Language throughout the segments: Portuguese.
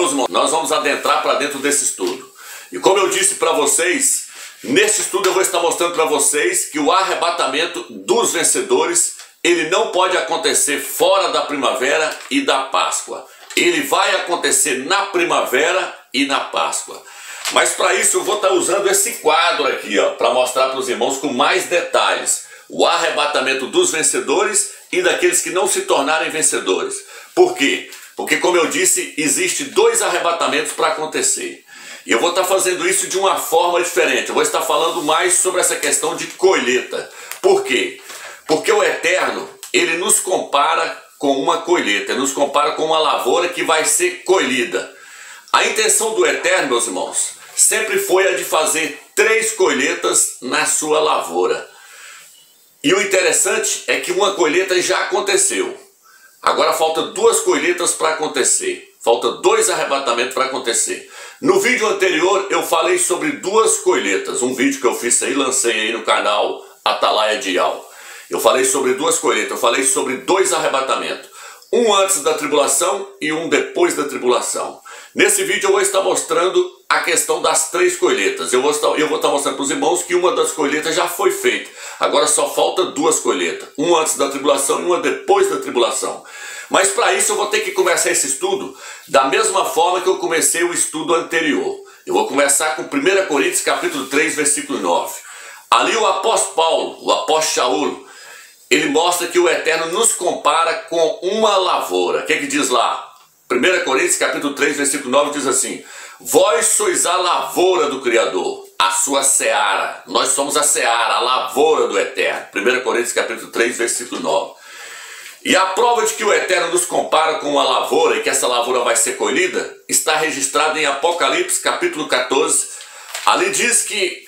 meus irmãos, nós vamos adentrar para dentro desse estudo. E como eu disse para vocês, nesse estudo eu vou estar mostrando para vocês que o arrebatamento dos vencedores, ele não pode acontecer fora da primavera e da Páscoa. Ele vai acontecer na primavera e na Páscoa. Mas para isso eu vou estar usando esse quadro aqui, ó, para mostrar para os irmãos com mais detalhes o arrebatamento dos vencedores e daqueles que não se tornarem vencedores. Por quê? Porque, como eu disse, existe 2 arrebatamentos para acontecer. E eu vou estar fazendo isso de uma forma diferente. Eu vou estar falando mais sobre essa questão de colheita. Por quê? Porque o Eterno, ele nos compara com uma colheita, ele nos compara com uma lavoura que vai ser colhida. A intenção do Eterno, meus irmãos, sempre foi a de fazer 3 colheitas na sua lavoura. E o interessante é que uma colheita já aconteceu. Agora falta 2 colheitas para acontecer. Falta 2 arrebatamentos para acontecer. No vídeo anterior eu falei sobre 2 colheitas. Um vídeo que eu fiz aí, lancei aí no canal Atalaia Dial. Eu falei sobre 2 colheitas. Eu falei sobre 2 arrebatamentos. Um antes da tribulação e um depois da tribulação. Nesse vídeo eu vou estar mostrando a questão das 3 colheitas. Eu vou estar mostrando para os irmãos que uma das colheitas já foi feita. Agora só falta 2 colheitas. Uma antes da tribulação e uma depois da tribulação. Mas para isso eu vou ter que começar esse estudo da mesma forma que eu comecei o estudo anterior. Eu vou começar com 1 Coríntios capítulo 3, versículo 9. Ali o apóstolo Paulo, o apóstolo Shaul, ele mostra que o Eterno nos compara com uma lavoura. O que diz lá? 1 Coríntios capítulo 3, versículo 9 diz assim: vós sois a lavoura do Criador, a sua seara. Nós somos a seara, a lavoura do Eterno. 1 Coríntios capítulo 3, versículo 9. E a prova de que o Eterno nos compara com uma lavoura e que essa lavoura vai ser colhida está registrada em Apocalipse capítulo 14. Ali diz que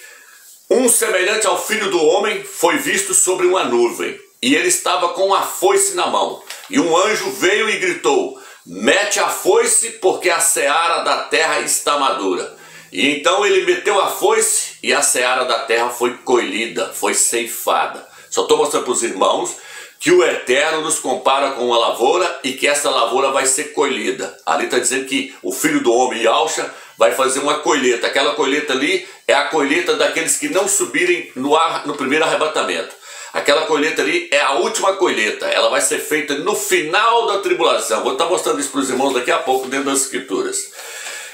um semelhante ao Filho do Homem foi visto sobre uma nuvem, e ele estava com uma foice na mão. E um anjo veio e gritou: mete a foice, porque a seara da terra está madura. E então ele meteu a foice e a seara da terra foi colhida, foi ceifada. Só estou mostrando para os irmãos que o Eterno nos compara com uma lavoura e que essa lavoura vai ser colhida. Ali está dizendo que o Filho do Homem, Yahushua, vai fazer uma colheita. Aquela colheita ali é a colheita daqueles que não subirem no primeiro arrebatamento. Aquela colheita ali é a última colheita. Ela vai ser feita no final da tribulação. Vou estar mostrando isso para os irmãos daqui a pouco dentro das Escrituras.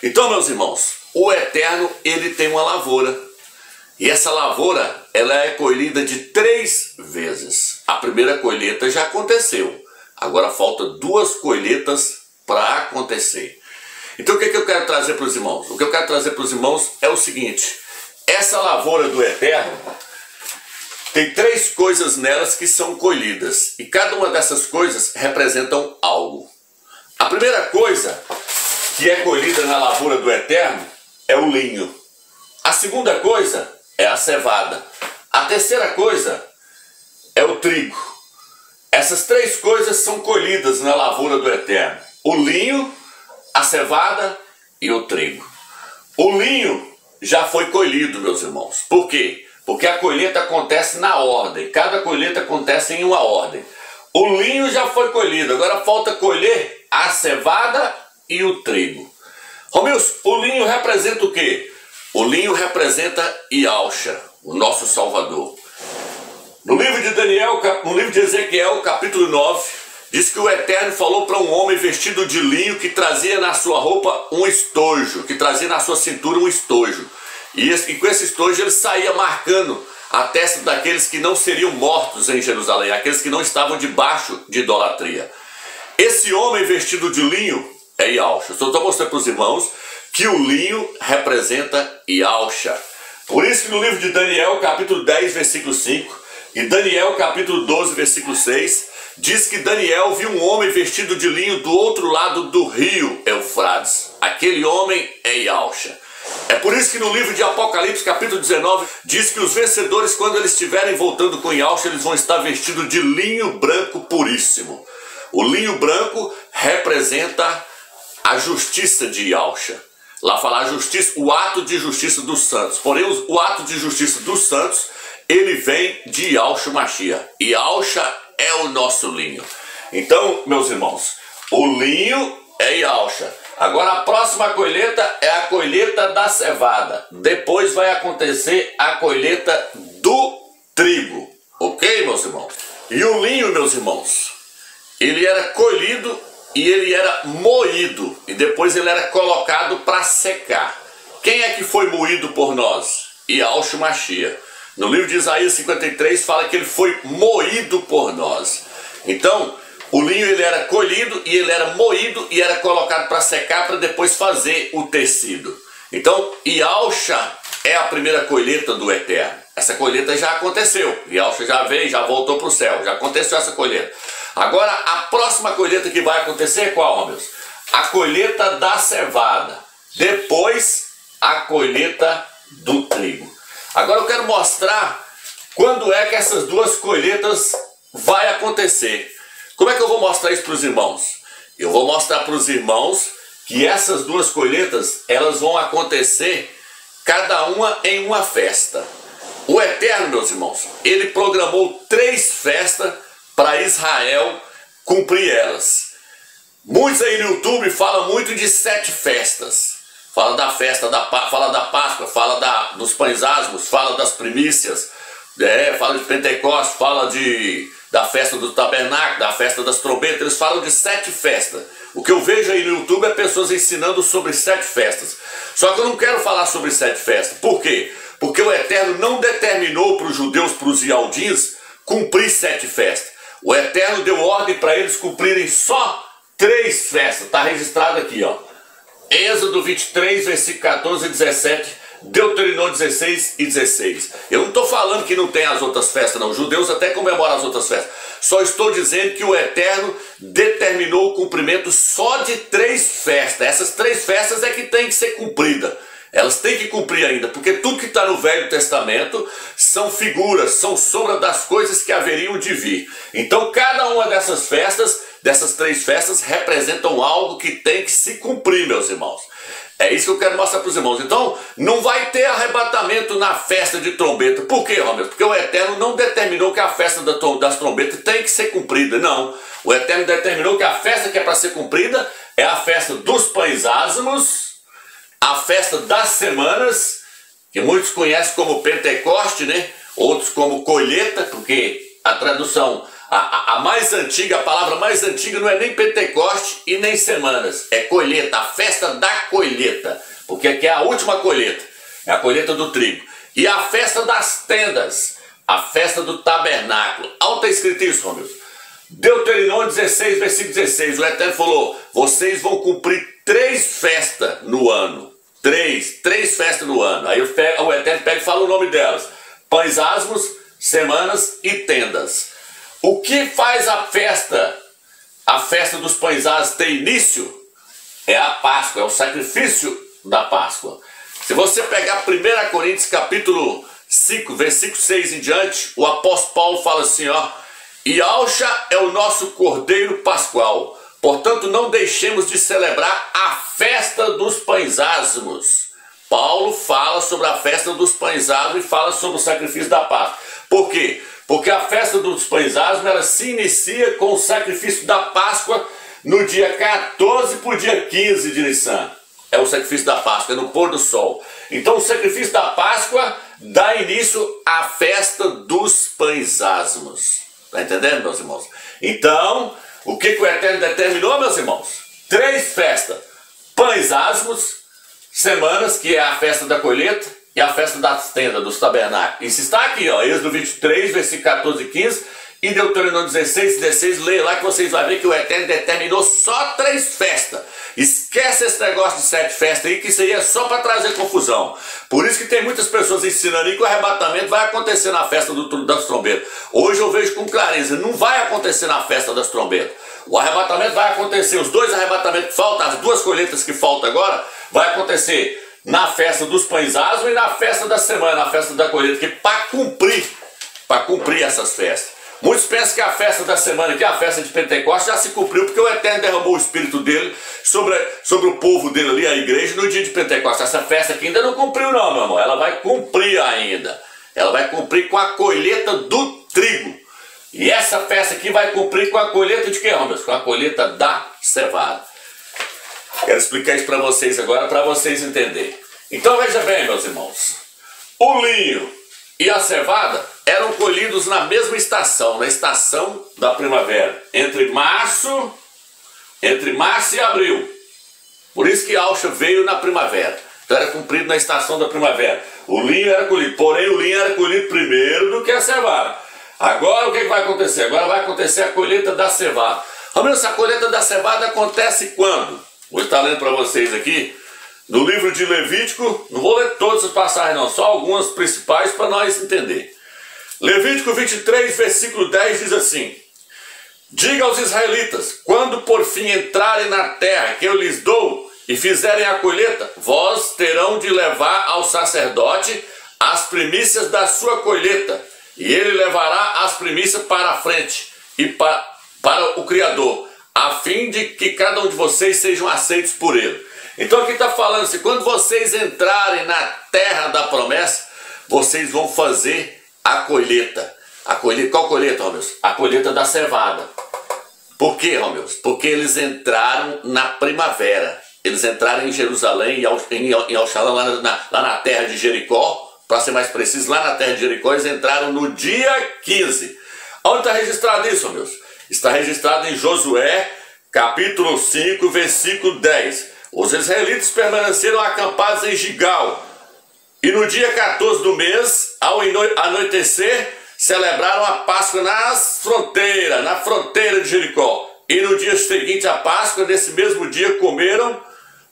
Então, meus irmãos, o Eterno, ele tem uma lavoura. E essa lavoura, ela é colhida de 3 vezes. A primeira colheita já aconteceu. Agora falta 2 colheitas para acontecer. Então o que eu quero trazer para os irmãos? O que eu quero trazer para os irmãos é o seguinte: essa lavoura do Eterno tem 3 coisas nelas que são colhidas. E cada uma dessas coisas representam algo. A primeira coisa que é colhida na lavoura do Eterno é o linho. A segunda coisa é a cevada. A terceira coisa é o trigo. Essas 3 coisas são colhidas na lavoura do Eterno: o linho, a cevada e o trigo. O linho já foi colhido, meus irmãos. Por quê? Porque a colheita acontece na ordem. Cada colheita acontece em uma ordem. O linho já foi colhido. Agora falta colher a cevada e o trigo. Romilson, o linho representa o quê? O linho representa Yahushua, o nosso Salvador. No livro de Daniel, no livro de Ezequiel, capítulo 9, diz que o Eterno falou para um homem vestido de linho que trazia na sua roupa um estojo, que trazia na sua cintura um estojo. E com esse estojo ele saía marcando a testa daqueles que não seriam mortos em Jerusalém, aqueles que não estavam debaixo de idolatria. Esse homem vestido de linho é Yahushua. Só estou mostrando para os irmãos que o linho representa Yahushua. Por isso que no livro de Daniel, capítulo 10, versículo 5, e Daniel, capítulo 12, versículo 6, diz que Daniel viu um homem vestido de linho do outro lado do rio Eufrates. Aquele homem é Yahushua. É por isso que no livro de Apocalipse, capítulo 19, diz que os vencedores, quando eles estiverem voltando com Yahushua, eles vão estar vestidos de linho branco puríssimo. O linho branco representa a justiça de Yahushua. Lá fala a justiça, o ato de justiça dos santos. Porém, o ato de justiça dos santos, ele vem de Yahushua Mashiach. E Yahushua é o nosso linho. Então, meus irmãos, o linho é Yahushua. Agora a próxima colheita é a colheita da cevada. Depois vai acontecer a colheita do trigo. Ok, meus irmãos? E o linho, meus irmãos, ele era colhido e ele era moído. E depois ele era colocado para secar. Quem é que foi moído por nós? Yahushua Mashiach. No livro de Isaías 53 fala que ele foi moído por nós. Então, o linho ele era colhido e ele era moído e era colocado para secar para depois fazer o tecido. Então, Yahushua é a primeira colheita do Eterno. Essa colheita já aconteceu. Yahushua já veio, já voltou para o céu. Já aconteceu essa colheita. Agora, a próxima colheita que vai acontecer é qual, meus? A colheita da cevada. Depois, a colheita do trigo. Agora eu quero mostrar quando é que essas duas colheitas vai acontecer. Como é que eu vou mostrar isso para os irmãos? Eu vou mostrar para os irmãos que essas duas colheitas, elas vão acontecer cada uma em uma festa. O Eterno, meus irmãos, ele programou 3 festas para Israel cumprir elas. Muitos aí no YouTube falam muito de 7 festas. Fala da festa, fala da Páscoa, fala dos pães asmos, fala das primícias, fala de Pentecostes, fala da festa do tabernáculo, da festa das trombetas. Eles falam de 7 festas. O que eu vejo aí no YouTube é pessoas ensinando sobre 7 festas. Só que eu não quero falar sobre 7 festas. Por quê? Porque o Eterno não determinou para os judeus, para os Yaldins, cumprir 7 festas. O Eterno deu ordem para eles cumprirem só 3 festas. Está registrado aqui, ó. Êxodo 23, versículo 14 e 17, Deuteronômio 16 e 16. Eu não estou falando que não tem as outras festas, não. Os judeus até comemoram as outras festas. Só estou dizendo que o Eterno determinou o cumprimento só de 3 festas. Essas 3 festas é que tem que ser cumprida. Elas têm que cumprir ainda, porque tudo que está no Velho Testamento são figuras, são sombra das coisas que haveriam de vir. Então cada uma dessas festas, dessas 3 festas, representam algo que tem que se cumprir, meus irmãos. É isso que eu quero mostrar para os irmãos. Então, não vai ter arrebatamento na festa de trombeta. Por quê, Romeu? Porque o Eterno não determinou que a festa das trombetas tem que ser cumprida, não. O Eterno determinou que a festa que é para ser cumprida é a festa dos pães asmos, a festa das semanas, que muitos conhecem como Pentecoste, né? Outros como colheita, porque a tradução, a mais antiga, a palavra mais antiga não é nem Pentecoste e nem semanas, é colheita, a festa da colheita, porque aqui é a última colheita, é a colheita do trigo. E a festa das tendas, a festa do tabernáculo. Onde está escrito isso, Romeu? Deuteronômio 16, versículo 16, o Eterno falou, vocês vão cumprir 3 festas no ano. 3 festas no ano. Aí o Eterno pega e fala o nome delas: pães asmos, semanas e tendas. O que faz a festa dos pães asmos ter início? É a Páscoa, é o sacrifício da Páscoa. Se você pegar 1 Coríntios capítulo 5, versículo 6 em diante, o apóstolo Paulo fala assim, ó: Yahushua é o nosso cordeiro pascual. Portanto, não deixemos de celebrar a festa dos pães asmos. Paulo fala sobre a festa dos pães asmos e fala sobre o sacrifício da Páscoa. Por quê? Porque a festa dos pães asmos ela se inicia com o sacrifício da Páscoa no dia 14 para o dia 15 de Nissan. É o sacrifício da Páscoa, é no pôr do sol. Então o sacrifício da Páscoa dá início à festa dos pães asmos. Está entendendo, meus irmãos? Então, o que o Eterno determinou, meus irmãos? 3 festas: pães asmos, semanas, que é a festa da colheita, e a festa das tendas, dos tabernáculos. Isso está aqui, ó, Êxodo 23, versículo 14 e 15, e Deuteronômio 16, 16, leia lá que vocês vão ver que o Eterno determinou só 3 festas. Esquece esse negócio de 7 festas aí, que isso aí é só para trazer confusão. Por isso que tem muitas pessoas ensinando aí que o arrebatamento vai acontecer na festa das trombetas. Hoje eu vejo com clareza, não vai acontecer na festa das trombetas. O arrebatamento vai acontecer, os 2 arrebatamentos que faltam, as 2 colheitas que faltam agora, vai acontecer na festa dos pães asmos e na festa da semana, na festa da colheita, que para cumprir essas festas. Muitos pensam que a festa da semana, que é a festa de Pentecostes, já se cumpriu, porque o Eterno derramou o Espírito dele sobre o povo dele ali, a igreja, no dia de Pentecostes. Essa festa aqui ainda não cumpriu não, meu irmão. Ela vai cumprir ainda. Ela vai cumprir com a colheita do trigo. E essa festa aqui vai cumprir com a colheita de quê, Romeu? Com a colheita da cevada. Quero explicar isso para vocês agora, para vocês entenderem. Então veja bem, meus irmãos. O linho e a cevada eram colhidos na mesma estação, na estação da primavera, entre março e abril. Por isso que Alcha veio na primavera. Então era cumprido na estação da primavera. O linho era colhido, porém o linho era colhido primeiro do que a cevada. Agora o que vai acontecer? Agora vai acontecer a colheita da cevada. Romilson, a colheita da cevada acontece quando? Vou estar lendo para vocês aqui, no livro de Levítico, não vou ler todas as passagens não, só algumas principais para nós entender. Levítico 23, versículo 10 diz assim: diga aos israelitas, quando por fim entrarem na terra que eu lhes dou e fizerem a colheita, vós terão de levar ao sacerdote as primícias da sua colheita, e ele levará as primícias para a frente e para o Criador, a fim de que cada um de vocês sejam aceitos por ele. Então aqui está falando assim, quando vocês entrarem na terra da promessa, vocês vão fazer a colheita. Qual colheita, Romilson? A colheita da cevada. Por quê, Romilson? Porque eles entraram na primavera. Eles entraram em Jerusalém, em Alxalã, lá na terra de Jericó, para ser mais preciso, lá na terra de Jericó, eles entraram no dia 15. Onde está registrado isso, Romilson? Está registrado em Josué, capítulo 5, versículo 10. Os israelitas permaneceram acampados em Gigal, e no dia 14 do mês, ao anoitecer, celebraram a Páscoa na fronteira de Jericó. E no dia seguinte à Páscoa, nesse mesmo dia, comeram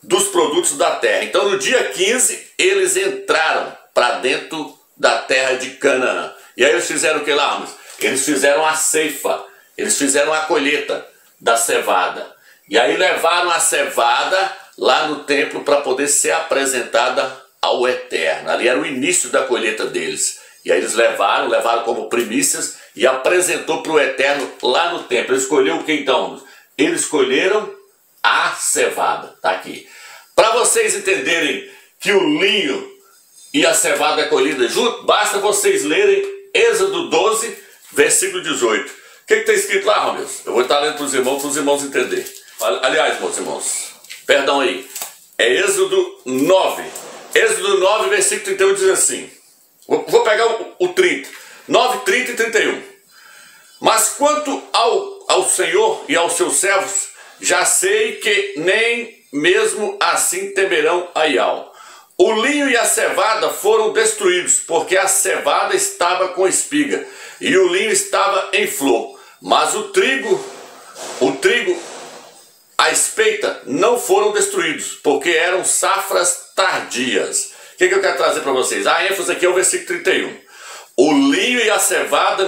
dos produtos da terra. Então no dia 15, eles entraram para dentro da terra de Canaã. E aí eles fizeram o que lá, Ramos? Eles fizeram a ceifa, eles fizeram a colheita da cevada. E aí levaram a cevada lá no templo para poder ser apresentada ao Eterno. Ali era o início da colheita deles. E aí eles levaram como primícias e apresentou para o Eterno lá no templo. Eles escolheram o que então? Eles escolheram a cevada. Está aqui. Para vocês entenderem que o linho e a cevada é colhida junto, basta vocês lerem Êxodo 12, versículo 18. O que está escrito lá, Romilson? Eu vou estar lendo para os irmãos entenderem. Aliás, meus irmãos, perdão aí. É Êxodo 9. Êxodo 9, versículo 31 diz assim. Vou pegar o 30. 9, 30 e 31. Mas quanto ao Senhor e aos seus servos, já sei que nem mesmo assim temerão a Ial. O linho e a cevada foram destruídos, porque a cevada estava com espiga, e o linho estava em flor. Mas o trigo, a espeita, não foram destruídos, porque eram safras tardias. O que eu quero trazer para vocês? A ênfase aqui é o versículo 31. O linho e a cevada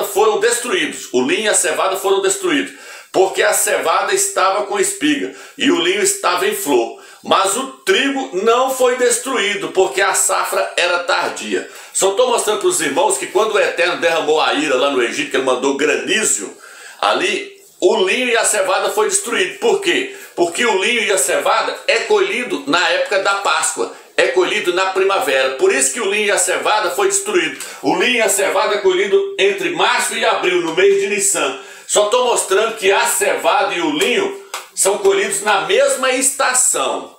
foram destruídos. O linho e a cevada foram destruídos, porque a cevada estava com espiga e o linho estava em flor. Mas o trigo não foi destruído, porque a safra era tardia. Só estou mostrando para os irmãos que quando o Eterno derramou a ira lá no Egito, que ele mandou granizo, ali o linho e a cevada foi destruído. Por quê? Porque o linho e a cevada é colhido na época da Páscoa, é colhido na primavera. Por isso que o linho e a cevada foi destruído. O linho e a cevada é colhido entre março e abril, no mês de Nissan. Só estou mostrando que a cevada e o linho são colhidos na mesma estação.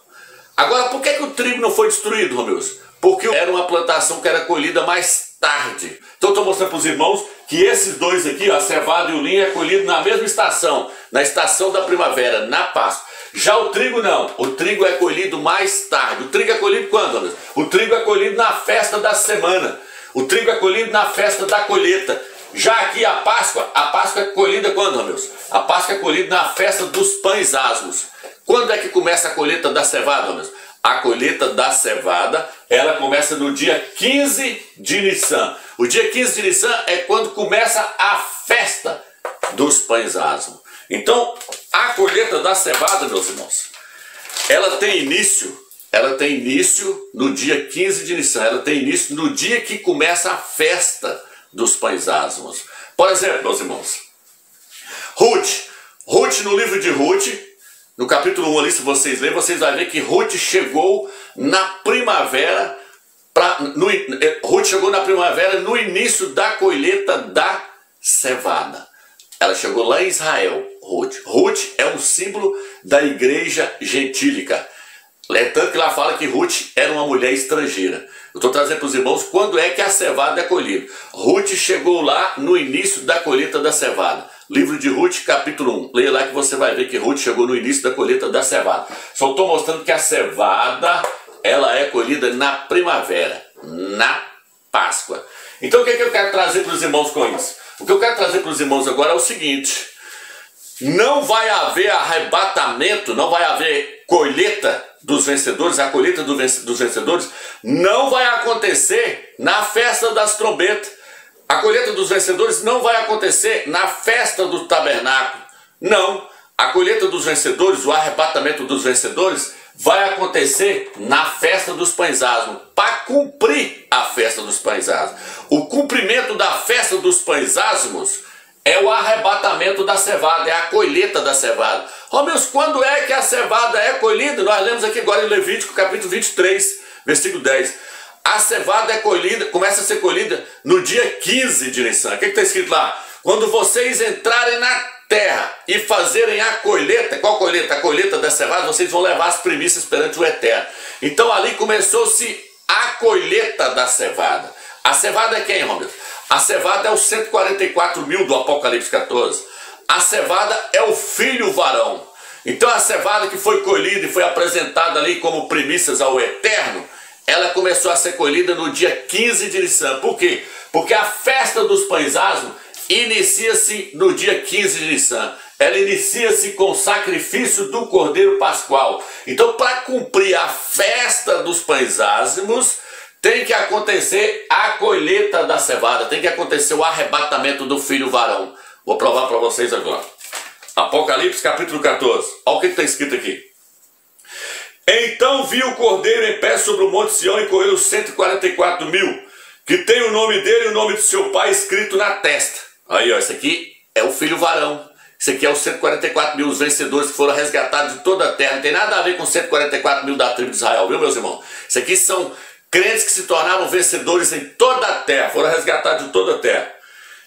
Agora, por que o trigo não foi destruído, Romilson? Porque era uma plantação que era colhida mais tarde. Então estou mostrando para os irmãos que esses dois aqui, a cevada e o linho, é colhido na mesma estação, na estação da primavera, na Páscoa. Já o trigo não, o trigo é colhido mais tarde. O trigo é colhido quando, Romilson? O trigo é colhido na festa da semana. O trigo é colhido na festa da colheita. Já aqui a Páscoa é colhida quando, Romilson? A Páscoa é colhida na festa dos pães asmos. Quando é que começa a colheita da cevada, Romilson? A colheita da cevada, ela começa no dia 15 de Nissan. O dia 15 de Nissan é quando começa a festa dos pães asmos. Então, a colheita da cevada, meus irmãos, ela tem início no dia 15 de Nissan. Ela tem início no dia que começa a festa dos pães asmos. Por exemplo, meus irmãos, Ruth, no livro de Ruth, no capítulo 1 ali, se vocês lerem, vocês vão ver que Ruth chegou na primavera, no início da colheita da cevada. Ela chegou lá em Israel, Ruth. Ruth é um símbolo da igreja gentílica. É tanto que lá fala que Ruth era uma mulher estrangeira. Eu estou trazendo para os irmãos quando é que a cevada é colhida. Ruth chegou lá no início da colheita da cevada. Livro de Ruth, capítulo 1. Leia lá que você vai ver que Ruth chegou no início da colheita da cevada. Só estou mostrando que a cevada, ela é colhida na primavera, na Páscoa. Então o que é que eu quero trazer para os irmãos com isso? O que eu quero trazer para os irmãos agora é o seguinte: não vai haver arrebatamento, não vai haver colheita dos vencedores, a colheita dos vencedores não vai acontecer na festa das trombetas. A colheita dos vencedores não vai acontecer na festa do tabernáculo. Não. A colheita dos vencedores, o arrebatamento dos vencedores, vai acontecer na festa dos pães asmos, para cumprir a festa dos pães asmos. O cumprimento da festa dos pães asmos é o arrebatamento da cevada, é a colheita da cevada. Oh, meus, quando é que a cevada é colhida? Nós lemos aqui agora em Levítico, capítulo 23, versículo 10. A cevada é colhida, começa a ser colhida no dia 15 de Nissan. O que está escrito lá? Quando vocês entrarem na terra e fazerem a colheita, qual colheita? A colheita da cevada, vocês vão levar as primícias perante o Eterno. Então ali começou-se a colheita da cevada. A cevada é quem, Romeu? A cevada é os 144 mil do Apocalipse 14. A cevada é o filho varão. Então a cevada que foi colhida e foi apresentada ali como primícias ao Eterno, ela começou a ser colhida no dia 15 de Nissan. Por quê? Porque a festa dos pães asmos inicia-se no dia 15 de Nissan. Ela inicia-se com o sacrifício do Cordeiro Pascual. Então, para cumprir a festa dos pães asmos, tem que acontecer a colheita da cevada, tem que acontecer o arrebatamento do filho varão. Vou provar para vocês agora. Apocalipse capítulo 14. Olha o que está escrito aqui. Então vi o Cordeiro em pé sobre o monte Sião e correu os 144 mil, que tem o nome dele e o nome de seu pai escrito na testa. Aí, ó, esse aqui é o filho varão. Esse aqui é os 144 mil, os vencedores que foram resgatados de toda a terra. Não tem nada a ver com 144 mil da tribo de Israel, viu, meus irmãos? Isso aqui são crentes que se tornaram vencedores em toda a terra, foram resgatados de toda a terra.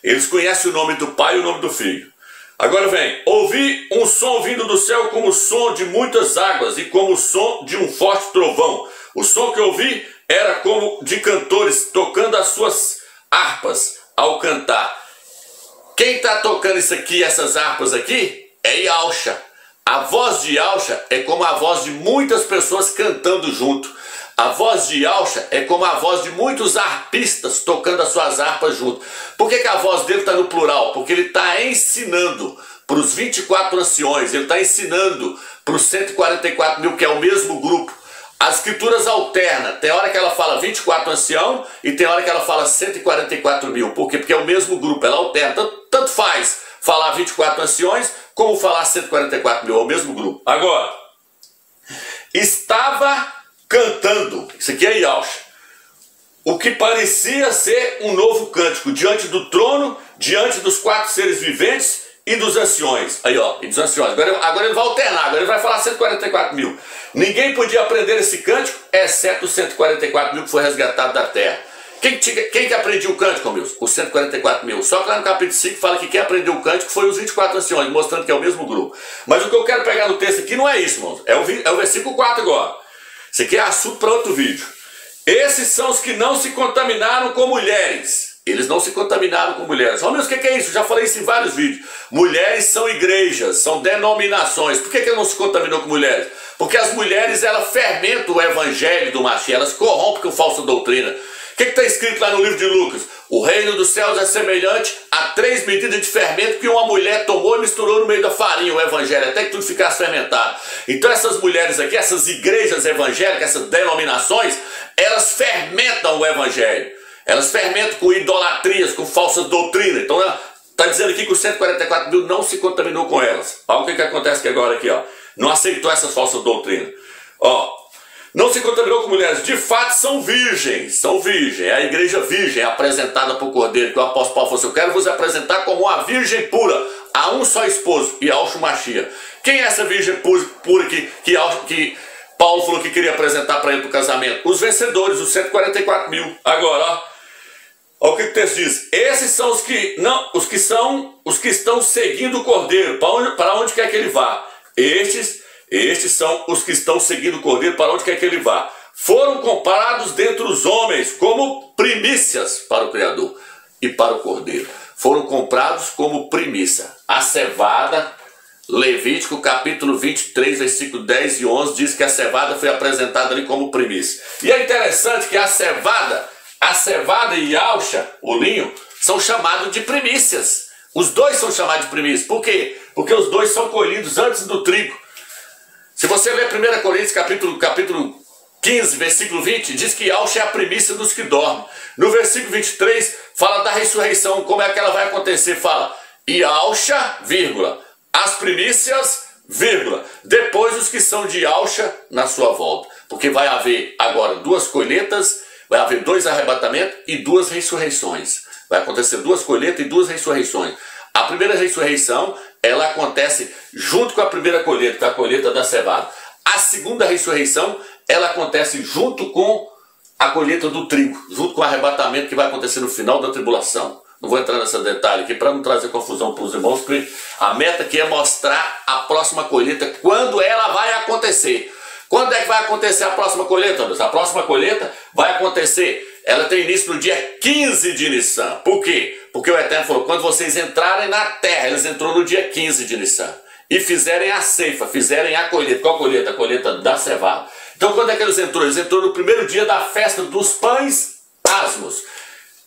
Eles conhecem o nome do pai e o nome do filho. Agora vem, ouvi um som vindo do céu como o som de muitas águas e como o som de um forte trovão. O som que eu ouvi era como de cantores tocando as suas harpas ao cantar. Quem está tocando isso aqui, essas harpas aqui, é Yahusha. A voz de Yahusha é como a voz de muitas pessoas cantando junto. A voz de Yahusha é como a voz de muitos arpistas tocando as suas harpas junto. Por que a voz dele está no plural? Porque ele está ensinando para os 24 anciões, ele está ensinando para os 144 mil, que é o mesmo grupo. As escrituras alternam, tem hora que ela fala 24 anciãos e tem hora que ela fala 144 mil. Por quê? Porque é o mesmo grupo, ela alterna. Tanto faz falar 24 anciões como falar 144 mil, é o mesmo grupo. Agora, estava cantando, isso aqui é Yahusha, o que parecia ser um novo cântico diante do trono, diante dos 4 seres viventes e dos anciões. Aí, ó, e dos anciões. Agora ele vai alternar, agora ele vai falar 144 mil. Ninguém podia aprender esse cântico, exceto os 144 mil que foi resgatado da terra. Quem que aprendia o cântico, meus? Os 144 mil. Só que lá no capítulo 5 fala que quem aprendeu o cântico foi os 24 anciões, mostrando que é o mesmo grupo. Mas o que eu quero pegar no texto aqui não é isso, irmãos. É o versículo 4 agora. Isso aqui é assunto para outro vídeo. Esses são os que não se contaminaram com mulheres. Eles não se contaminaram com mulheres. Oh, meu, o que é isso? Já falei isso em vários vídeos. Mulheres são igrejas, são denominações. Por que ele não se contaminou com mulheres? Porque as mulheres, elas fermentam o evangelho do Mashiach, elas corrompem com falsa doutrina. O que está escrito lá no livro de Lucas? O reino dos céus é semelhante a 3 medidas de fermento que uma mulher tomou e misturou no meio da farinha, o evangelho, até que tudo ficasse fermentado. Então essas mulheres aqui, essas igrejas evangélicas, essas denominações, elas fermentam o evangelho. Elas fermentam com idolatrias, com falsa doutrina. Então está dizendo aqui que os 144 mil não se contaminou com elas. Olha o que acontece aqui agora aqui, ó. Não aceitou essas falsas doutrinas. Ó. Não se contaminou com mulheres, de fato são virgens, é a igreja virgem apresentada por Cordeiro, que o apóstolo Paulo falou assim, eu quero vos apresentar como uma virgem pura, a um só esposo, Yahusha Mashiach. Quem é essa virgem pura que Paulo falou que queria apresentar para ele para o casamento? Os vencedores, os 144 mil. Agora, ó, Olha o que o texto diz. Esses são os que estão seguindo o Cordeiro, para onde quer que ele vá. Estes são os que estão seguindo o Cordeiro, para onde quer que ele vá. Foram comprados dentre os homens como primícias para o Criador e para o Cordeiro. Foram comprados como primícia. A cevada, Levítico capítulo 23, versículo 10 e 11, diz que a cevada foi apresentada ali como primícia. E é interessante que a cevada e alcha, o linho, são chamados de primícias. Os dois são chamados de primícias. Por quê? Porque os dois são colhidos antes do trigo. Se você ler 1 Coríntios capítulo 15, versículo 20, diz que alcha é a primícia dos que dormem. No versículo 23, fala da ressurreição, como é que ela vai acontecer. Fala, e alcha, vírgula, as primícias, vírgula, depois os que são de alcha na sua volta. Porque vai haver agora 2 colheitas, vai haver 2 arrebatamentos e 2 ressurreições. Vai acontecer 2 colheitas e 2 ressurreições. A primeira ressurreição, ela acontece junto com a primeira colheita, que é a colheita da cevada. A segunda ressurreição, ela acontece junto com a colheita do trigo, junto com o arrebatamento que vai acontecer no final da tribulação. Não vou entrar nesse detalhe aqui para não trazer confusão para os irmãos, porque a meta aqui é mostrar a próxima colheita, quando ela vai acontecer. Quando é que vai acontecer a próxima colheita, Deus? A próxima colheita vai acontecer, ela tem início no dia 15 de Nissan. Por quê? Porque o Eterno falou, quando vocês entrarem na terra, eles entrou no dia 15 de Nissan. E fizerem a ceifa, fizerem a colheita. Qual colheita? A colheita da cevada. Então quando é que eles entrou? Eles entrou no primeiro dia da festa dos pães asmos.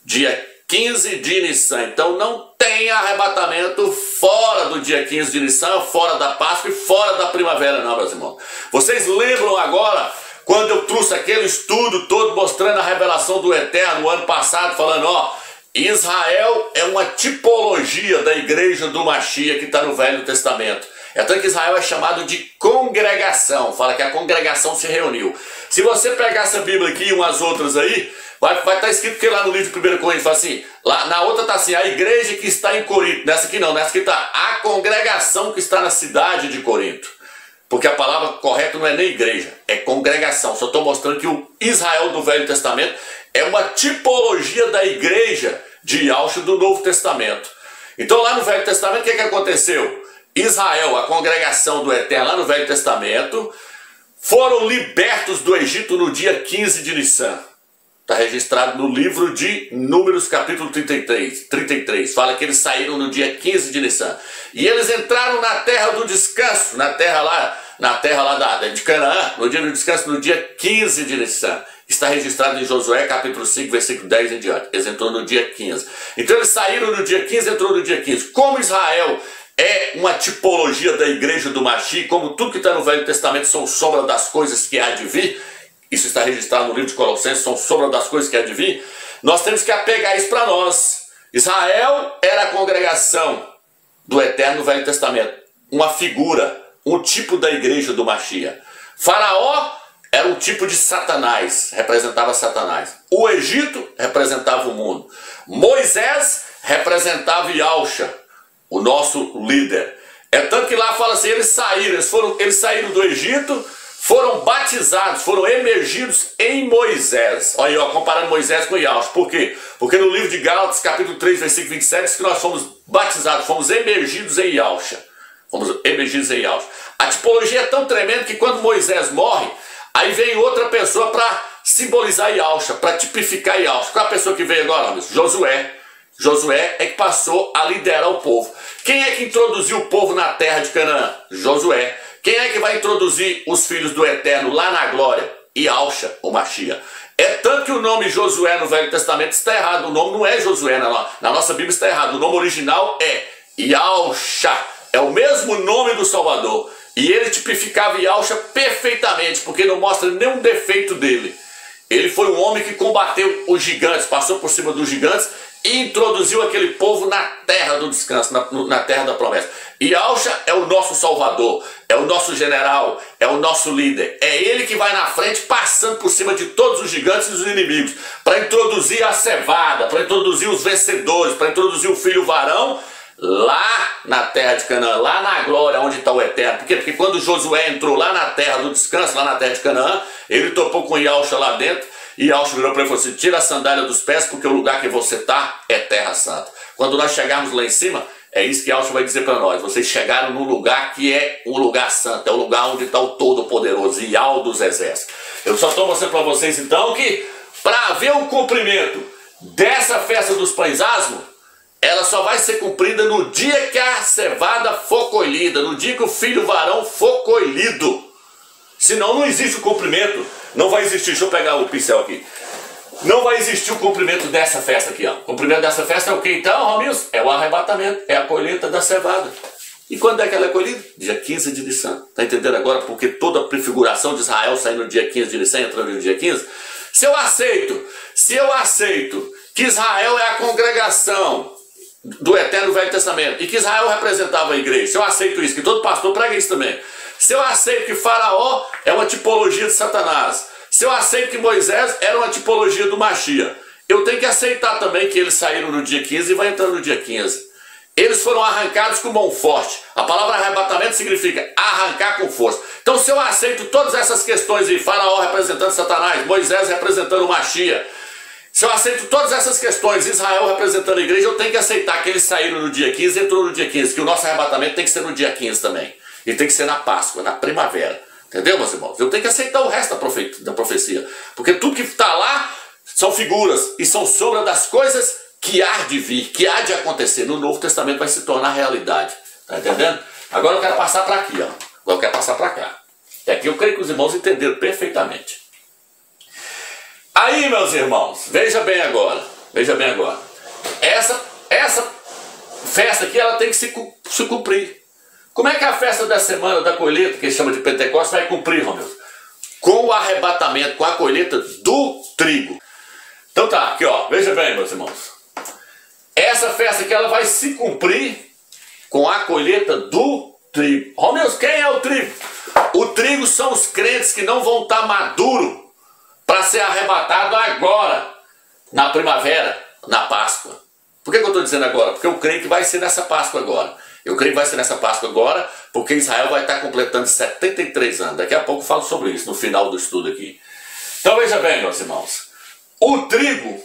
Dia 15 de Nissan. Então não tem arrebatamento fora do dia 15 de Nissan, fora da Páscoa e fora da primavera não, meus irmãos. Vocês lembram agora, quando eu trouxe aquele estudo todo mostrando a revelação do Eterno no ano passado, falando, ó, Israel é uma tipologia da igreja do Mashiach que está no Velho Testamento. É tanto que Israel é chamado de congregação. Fala que a congregação se reuniu. Se você pegar essa Bíblia aqui e umas outras aí, vai estar escrito que lá no livro de 1 Coríntios fala assim, lá na outra está assim, a igreja que está em Corinto. Nessa aqui não, nessa aqui está a congregação que está na cidade de Corinto. Porque a palavra correta não é nem igreja, é congregação. Só estou mostrando que o Israel do Velho Testamento é uma tipologia da igreja de Yahshua do Novo Testamento. Então lá no Velho Testamento, o que aconteceu? Israel, a congregação do Eterno lá no Velho Testamento, foram libertos do Egito no dia 15 de Nissan. Está registrado no livro de Números, capítulo 33. Fala que eles saíram no dia 15 de Nissan. E eles entraram na terra do descanso, na terra lá de Canaã, no dia do descanso, no dia 15 de Nissan. Está registrado em Josué, capítulo 5, versículo 10 em diante. Eles entraram no dia 15. Então eles saíram no dia 15 e entrou no dia 15. Como Israel é uma tipologia da igreja do Mashiach, como tudo que está no Velho Testamento são sombra das coisas que há de vir, isso está registrado no livro de Colossenses, são sombra das coisas que há de vir, nós temos que apegar isso para nós. Israel era a congregação do Eterno no Velho Testamento, uma figura, um tipo da igreja do Mashiach. Faraó era um tipo de Satanás, representava Satanás. O Egito representava o mundo. Moisés representava Yahshua, o nosso líder. É tanto que lá fala assim, eles saíram do Egito, foram batizados, foram emergidos em Moisés. Olha aí, ó, comparando Moisés com Yahshua. Por quê? Porque no livro de Gálatas, capítulo 3, versículo 27, diz que nós fomos batizados, fomos emergidos em Yahshua. Fomos emergidos em Yahshua. A tipologia é tão tremenda que quando Moisés morre, aí vem outra pessoa para simbolizar Yahshua, para tipificar Yahshua. Qual é a pessoa que veio agora? Josué. Josué é que passou a liderar o povo. Quem é que introduziu o povo na terra de Canaã? Josué. Quem é que vai introduzir os filhos do Eterno lá na glória? Yahshua, o Mashiach. É tanto que o nome Josué no Velho Testamento está errado. O nome não é Josué, na nossa Bíblia está errado. O nome original é Yahshua. É o mesmo nome do Salvador. E ele tipificava Yahshua perfeitamente, porque não mostra nenhum defeito dele. Ele foi um homem que combateu os gigantes, passou por cima dos gigantes e introduziu aquele povo na terra do descanso, na terra da promessa. Yahshua é o nosso Salvador, é o nosso general, é o nosso líder. É ele que vai na frente, passando por cima de todos os gigantes e os inimigos, para introduzir a cevada, para introduzir os vencedores, para introduzir o filho varão, lá na terra de Canaã, lá na glória, onde está o Eterno. Por quê? Porque quando Josué entrou lá na terra do descanso, lá na terra de Canaã, ele topou com Yahshua lá dentro, E Yahshua virou para ele e falou assim: tira a sandália dos pés, porque o lugar que você está é terra santa. Quando nós chegarmos lá em cima, é isso que Yahshua vai dizer para nós: vocês chegaram num lugar que é um lugar santo, é o lugar onde está o Todo-Poderoso, Yahweh dos Exércitos. Eu só estou mostrando para vocês então que, para haver o cumprimento dessa festa dos pães asmos, ela só vai ser cumprida no dia que a cevada for colhida, no dia que o filho varão for colhido. Senão não existe o cumprimento, não vai existir. Deixa eu pegar o pincel aqui. Não vai existir o cumprimento dessa festa aqui, ó. O cumprimento dessa festa é o que então, Romilson? É o arrebatamento, é a colheita da cevada. E quando é que ela é colhida? Dia 15 de Nissan. Tá entendendo agora porque toda a prefiguração de Israel saindo no dia 15 de Nissan, entrando no dia 15? Se eu aceito que Israel é a congregação do Eterno Velho Testamento e que Israel representava a igreja, se eu aceito isso, que todo pastor prega isso também, se eu aceito que Faraó é uma tipologia de Satanás, se eu aceito que Moisés era uma tipologia do Mashiach, eu tenho que aceitar também que eles saíram no dia 15 e vai entrando no dia 15. Eles foram arrancados com mão forte. A palavra arrebatamento significa arrancar com força. Então, se eu aceito todas essas questões aí, Faraó representando Satanás, Moisés representando o Mashiach, se eu aceito todas essas questões, Israel representando a igreja, eu tenho que aceitar que eles saíram no dia 15 e entrou no dia 15, que o nosso arrebatamento tem que ser no dia 15 também. E tem que ser na Páscoa, na primavera. Entendeu, meus irmãos? Eu tenho que aceitar o resto da profecia. Porque tudo que está lá são figuras e são sombras das coisas que há de vir, que há de acontecer. No Novo Testamento vai se tornar realidade. Está entendendo? Agora eu quero passar para aqui, ó. Agora eu quero passar para cá. E aqui eu creio que os irmãos entenderam perfeitamente. Aí, meus irmãos, veja bem agora. Veja bem agora. Essa festa aqui, ela tem que se cumprir. Como é que a festa da semana da colheita, que chama de Pentecostes, vai cumprir, Romeu? Com o arrebatamento, com a colheita do trigo. Então tá, aqui ó, veja bem, meus irmãos. Essa festa aqui, ela vai se cumprir com a colheita do trigo. Romeu, quem é o trigo? O trigo são os crentes que não vão estar maduros para ser arrebatado agora, na primavera, na Páscoa. Por que eu estou dizendo agora? Porque eu creio que vai ser nessa Páscoa agora. Eu creio que vai ser nessa Páscoa agora, porque Israel vai estar completando 73 anos. Daqui a pouco eu falo sobre isso, no final do estudo aqui. Então veja bem, meus irmãos. O trigo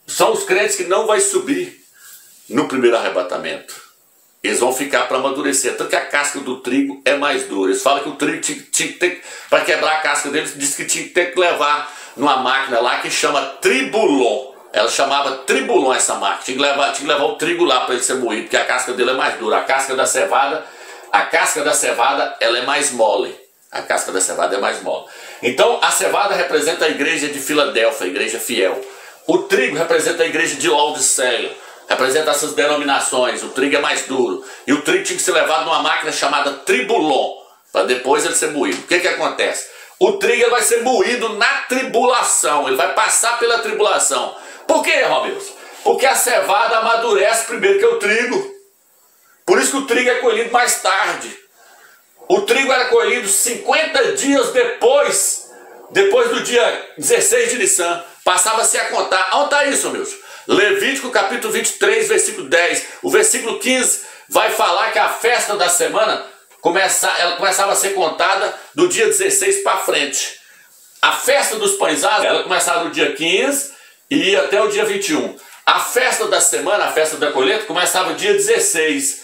são os crentes que não vai subir no primeiro arrebatamento. Eles vão ficar para amadurecer. Tanto que a casca do trigo é mais dura. Eles falam que o trigo tinha que ter, para quebrar a casca deles, diz que tinha que ter que levar numa máquina lá que chama tribulon. Ela chamava tribulon essa máquina. Tinha que levar o trigo lá para ele ser moído, porque a casca dele é mais dura. A casca da cevada, ela é mais mole. A casca da cevada é mais mole. Então a cevada representa a igreja de Filadélfia, a igreja fiel. O trigo representa a igreja de Laodiceia. Representa essas denominações. O trigo é mais duro. E o trigo tinha que ser levado numa máquina chamada tribulon, para depois ele ser moído. O que que acontece? O trigo ele vai ser moído na tribulação. Ele vai passar pela tribulação. Por quê, Romilson? Porque a cevada amadurece primeiro que o trigo. Por isso que o trigo é colhido mais tarde. O trigo era colhido 50 dias depois do dia 16 de Nissan. Passava-se a contar. Onde está isso, Romilson? Levítico capítulo 23, versículo 10. O versículo 15 vai falar que a festa da semana ela começava a ser contada do dia 16 para frente. A festa dos pães asmos, ela começava no dia 15 e ia até o dia 21. A festa da semana, a festa da colheita, começava no dia 16.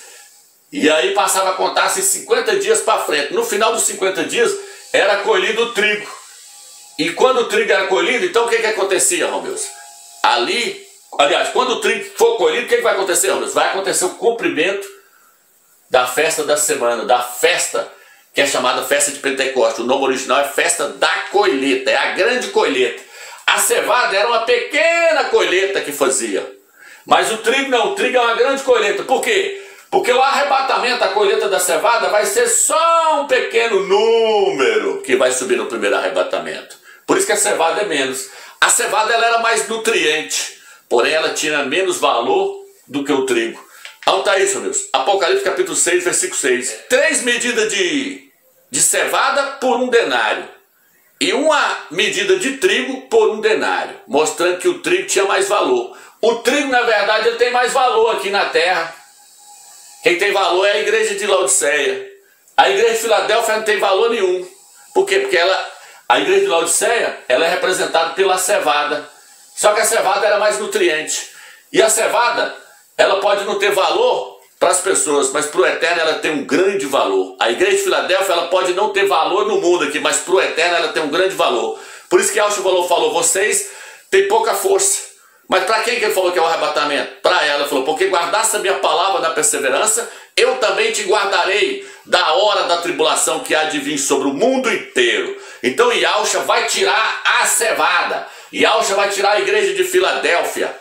E aí passava a contar-se 50 dias para frente. No final dos 50 dias era colhido o trigo. E quando o trigo era colhido, então o que acontecia, Romilson? Aliás, quando o trigo for colhido, o que vai acontecer, Romilson? Vai acontecer o cumprimento da festa da semana, da festa que é chamada festa de Pentecostes. O nome original é festa da colheita, é a grande colheita. A cevada era uma pequena colheita que fazia. Mas o trigo não, o trigo é uma grande colheita. Por quê? Porque o arrebatamento, a colheita da cevada, vai ser só um pequeno número que vai subir no primeiro arrebatamento. Por isso que a cevada é menos. A cevada ela era mais nutriente, porém ela tinha menos valor do que o trigo. Onde está isso, meus? Apocalipse capítulo 6, versículo 6. 3 medidas de cevada por 1 denário. E 1 medida de trigo por 1 denário. Mostrando que o trigo tinha mais valor. O trigo, na verdade, ele tem mais valor aqui na terra. Quem tem valor é a igreja de Laodiceia. A igreja de Filadélfia não tem valor nenhum. Por quê? Porque A igreja de Laodiceia, ela é representada pela cevada. Só que a cevada era mais nutriente. E a cevada, ela pode não ter valor para as pessoas, mas para o eterno ela tem um grande valor. A igreja de Filadélfia, ela pode não ter valor no mundo aqui, mas para o eterno ela tem um grande valor. Por isso que Auschwitz falou, vocês têm pouca força. Mas para quem que ele falou que é o arrebatamento? Para ela, ele falou, porque guardasse a minha palavra da perseverança, eu também te guardarei da hora da tribulação que há de vir sobre o mundo inteiro. Então Yahushua vai tirar a cevada. Yahushua vai tirar a igreja de Filadélfia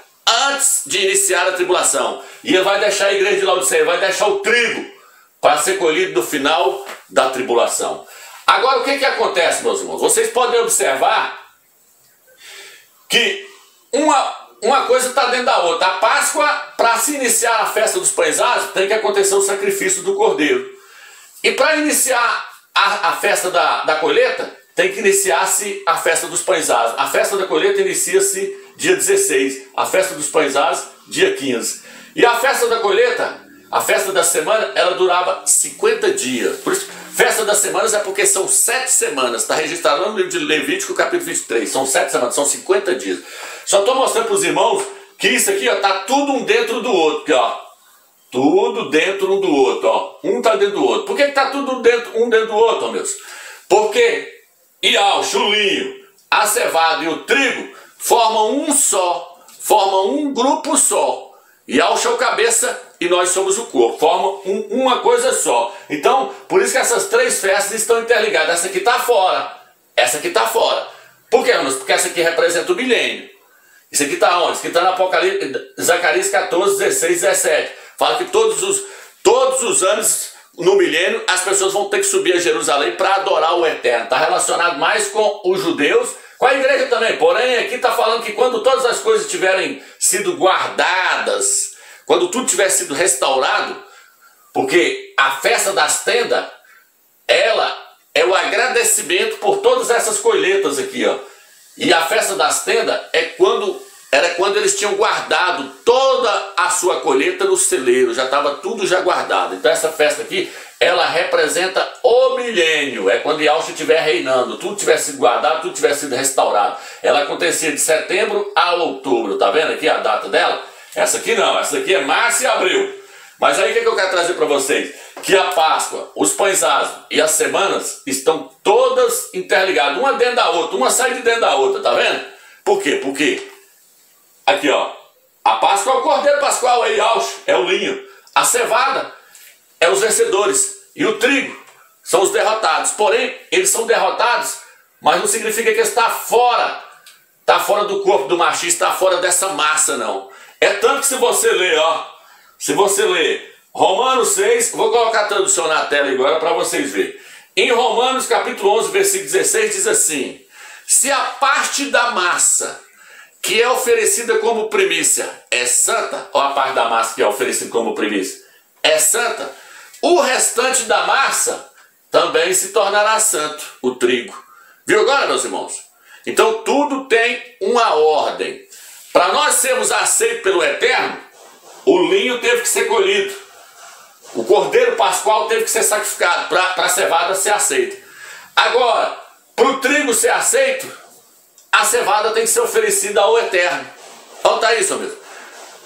antes de iniciar a tribulação. E ele vai deixar a igreja de Laodiceia, vai deixar o trigo para ser colhido no final da tribulação. Agora o que acontece, meus irmãos? Vocês podem observar que uma coisa está dentro da outra. A Páscoa, para se iniciar a festa dos pães asmos, tem que acontecer o sacrifício do cordeiro. E para iniciar a festa da colheita, tem que iniciar-se a festa dos pães asmos. A festa da colheita inicia-se dia 16, a festa dos pães asmos, dia 15. E a festa da colheita, a festa da semana, ela durava 50 dias. Por isso, festa das semanas é porque são 7 semanas. Está registrado no livro de Levítico, capítulo 23. São 7 semanas, são 50 dias. Só estou mostrando para os irmãos que isso aqui está tudo um dentro do outro. Aqui, ó. Tudo dentro um do outro. Ó. Um está dentro do outro. Por que está tudo um dentro do outro, ó, meus? Porque Yahushua, o linho, a cevada e o trigo formam um só. Formam um grupo só. Yahushua é o cabeça e nós somos o corpo. Formam uma coisa só. Então, por isso que essas 3 festas estão interligadas. Essa aqui está fora. Essa aqui está fora. Por quê, meus? Porque essa aqui representa o milênio. Isso aqui está onde? Isso aqui está no Apocalipse, Zacarias 14, 16, 17. Fala que todos os anos, no milênio, as pessoas vão ter que subir a Jerusalém para adorar o Eterno. Está relacionado mais com os judeus, com a igreja também. Porém, aqui está falando que quando todas as coisas tiverem sido guardadas, quando tudo tiver sido restaurado, porque a festa das tendas, ela é o agradecimento por todas essas colheitas aqui, ó. E a festa das tendas era quando eles tinham guardado toda a sua colheita no celeiro, já estava tudo já guardado. Então essa festa aqui, ela representa o milênio, é quando Yahushua estiver reinando, tudo tiver sido guardado, tudo tiver sido restaurado. Ela acontecia de setembro a outubro, tá vendo aqui a data dela? Essa aqui não, essa aqui é março e abril. Mas aí o que eu quero trazer para vocês? Que a Páscoa, os pães asmos e as semanas estão todas interligadas, uma dentro da outra, uma sai de dentro da outra, tá vendo? Por quê? Porque aqui, ó, a Páscoa é o cordeiro pascual, é Yahushua, é o linho. A cevada é os vencedores e o trigo são os derrotados. Porém, eles são derrotados, mas não significa que está fora do corpo do machista, está fora dessa massa, não. É tanto que se você ler, ó, se você ler Romanos 6, vou colocar a tradução na tela agora para vocês verem. Em Romanos capítulo 11, versículo 16, diz assim: se a parte da massa que é oferecida como primícia é santa, ou a parte da massa que é oferecida como primícia é santa, o restante da massa também se tornará santo, o trigo. Viu agora, meus irmãos? Então tudo tem uma ordem. Para nós sermos aceitos pelo Eterno, o linho teve que ser colhido. O cordeiro pascual teve que ser sacrificado para a cevada ser aceita. Agora, para o trigo ser aceito, a cevada tem que ser oferecida ao Eterno. Olha tá isso, meu.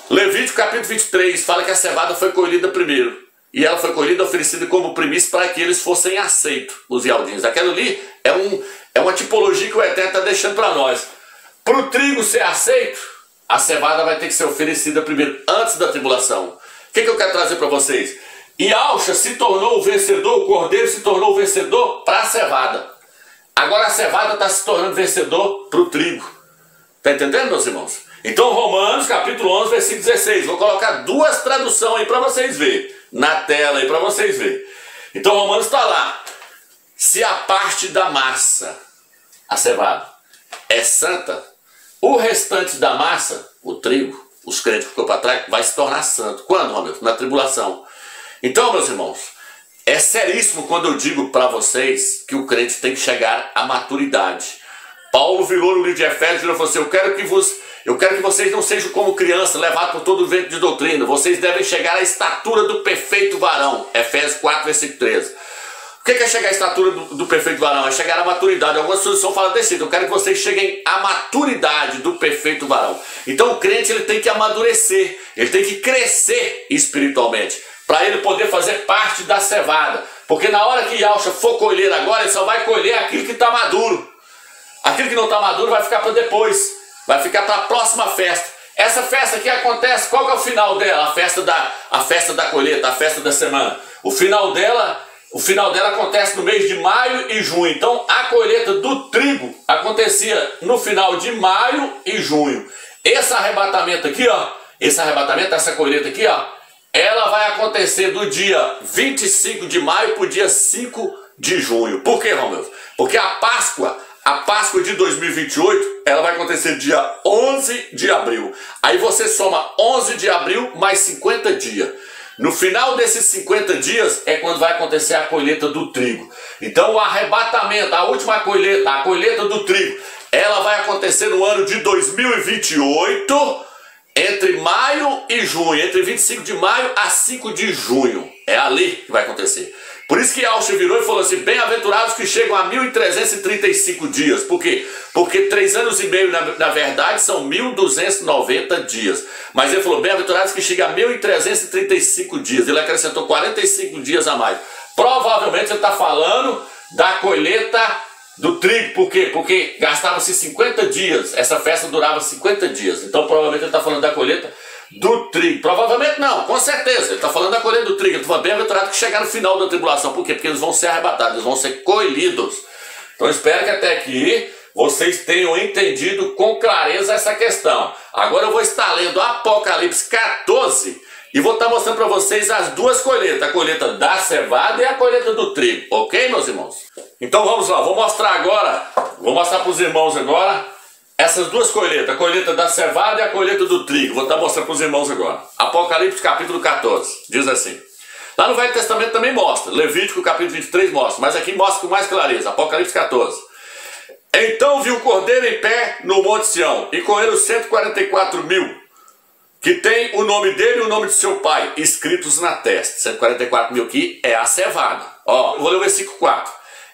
Levítico capítulo 23 fala que a cevada foi colhida primeiro. E ela foi colhida oferecida como primícia para que eles fossem aceitos, os ialdinhos. Aquilo ali é uma tipologia que o Eterno está deixando para nós. Para o trigo ser aceito, a cevada vai ter que ser oferecida primeiro, antes da tribulação. O que eu quero trazer para vocês? Yahushua se tornou o vencedor, o cordeiro se tornou o vencedor para a cevada. Agora a cevada está se tornando vencedor para o trigo. Está entendendo, meus irmãos? Então Romanos capítulo 11, versículo 16. Vou colocar 2 traduções aí para vocês verem. Na tela aí para vocês verem. Então Romanos está lá. Se a parte da massa, a cevada, é santa, o restante da massa, o trigo, os crentes que ficou para trás, vai se tornar santo. Quando, Romeu? Na tribulação. Então, meus irmãos, é seríssimo quando eu digo para vocês que o crente tem que chegar à maturidade. Paulo virou no livro de Efésios e falou assim: eu quero que vocês não sejam como criança, levados por todo o vento de doutrina. Vocês devem chegar à estatura do perfeito varão. Efésios 4, versículo 13. O que é chegar à estatura do perfeito varão? É chegar à maturidade. Algumas pessoas falam desse jeito: eu quero que vocês cheguem à maturidade do perfeito varão. Então o crente ele tem que amadurecer, ele tem que crescer espiritualmente, para ele poder fazer parte da cevada. Porque na hora que Yahshua for colher agora, ele só vai colher aquilo que está maduro. Aquilo que não está maduro vai ficar para depois, vai ficar para a próxima festa. Essa festa que acontece, qual que é o final dela? A festa da colheita, a festa da semana. O final dela acontece no mês de maio e junho. Então a colheita do trigo acontecia no final de maio e junho. Esse arrebatamento aqui, ó, essa colheita aqui, ó, ela vai acontecer do dia 25 de maio para o dia 5 de junho. Por quê, Romeu? Porque a Páscoa de 2028, ela vai acontecer dia 11 de abril. Aí você soma 11 de abril mais 50 dias. No final desses 50 dias é quando vai acontecer a colheita do trigo. Então o arrebatamento, a última colheita, a colheita do trigo, ela vai acontecer no ano de 2028, entre maio e junho, entre 25 de maio a 5 de junho. É ali que vai acontecer. Por isso que Yahshua virou e falou assim: bem-aventurados que chegam a 1335 dias. Por quê? Porque 3 anos e meio, na verdade, são 1290 dias. Mas ele falou: bem-aventurados que chegam a 1335 dias. Ele acrescentou 45 dias a mais. Provavelmente ele está falando da colheita do trigo. Por quê? Porque gastava-se 50 dias. Essa festa durava 50 dias. Então provavelmente ele está falando da colheita do trigo. Provavelmente não, com certeza. Ele está falando da colheita do trigo. Ele está falando bem-aventurado que chegar no final da tribulação. Por quê? Porque eles vão ser arrebatados, eles vão ser colhidos. Então espero que até aqui vocês tenham entendido com clareza essa questão. Agora eu vou estar lendo Apocalipse 14 e vou estar mostrando para vocês as duas colheitas. A colheita da cevada e a colheita do trigo. Ok, meus irmãos? Então vamos lá, vou mostrar para os irmãos agora essas duas colheitas, a colheita da cevada e a colheita do trigo. Vou estar mostrando para os irmãos agora. Apocalipse capítulo 14, diz assim. Lá no Velho Testamento também mostra, Levítico capítulo 23 mostra, mas aqui mostra com mais clareza, Apocalipse 14. Então viu o cordeiro em pé no Monte Sião, e com ele os 144 mil, que tem o nome dele e o nome de seu pai, escritos na testa. 144 mil aqui é a cevada. Ó, eu vou ler o versículo 4.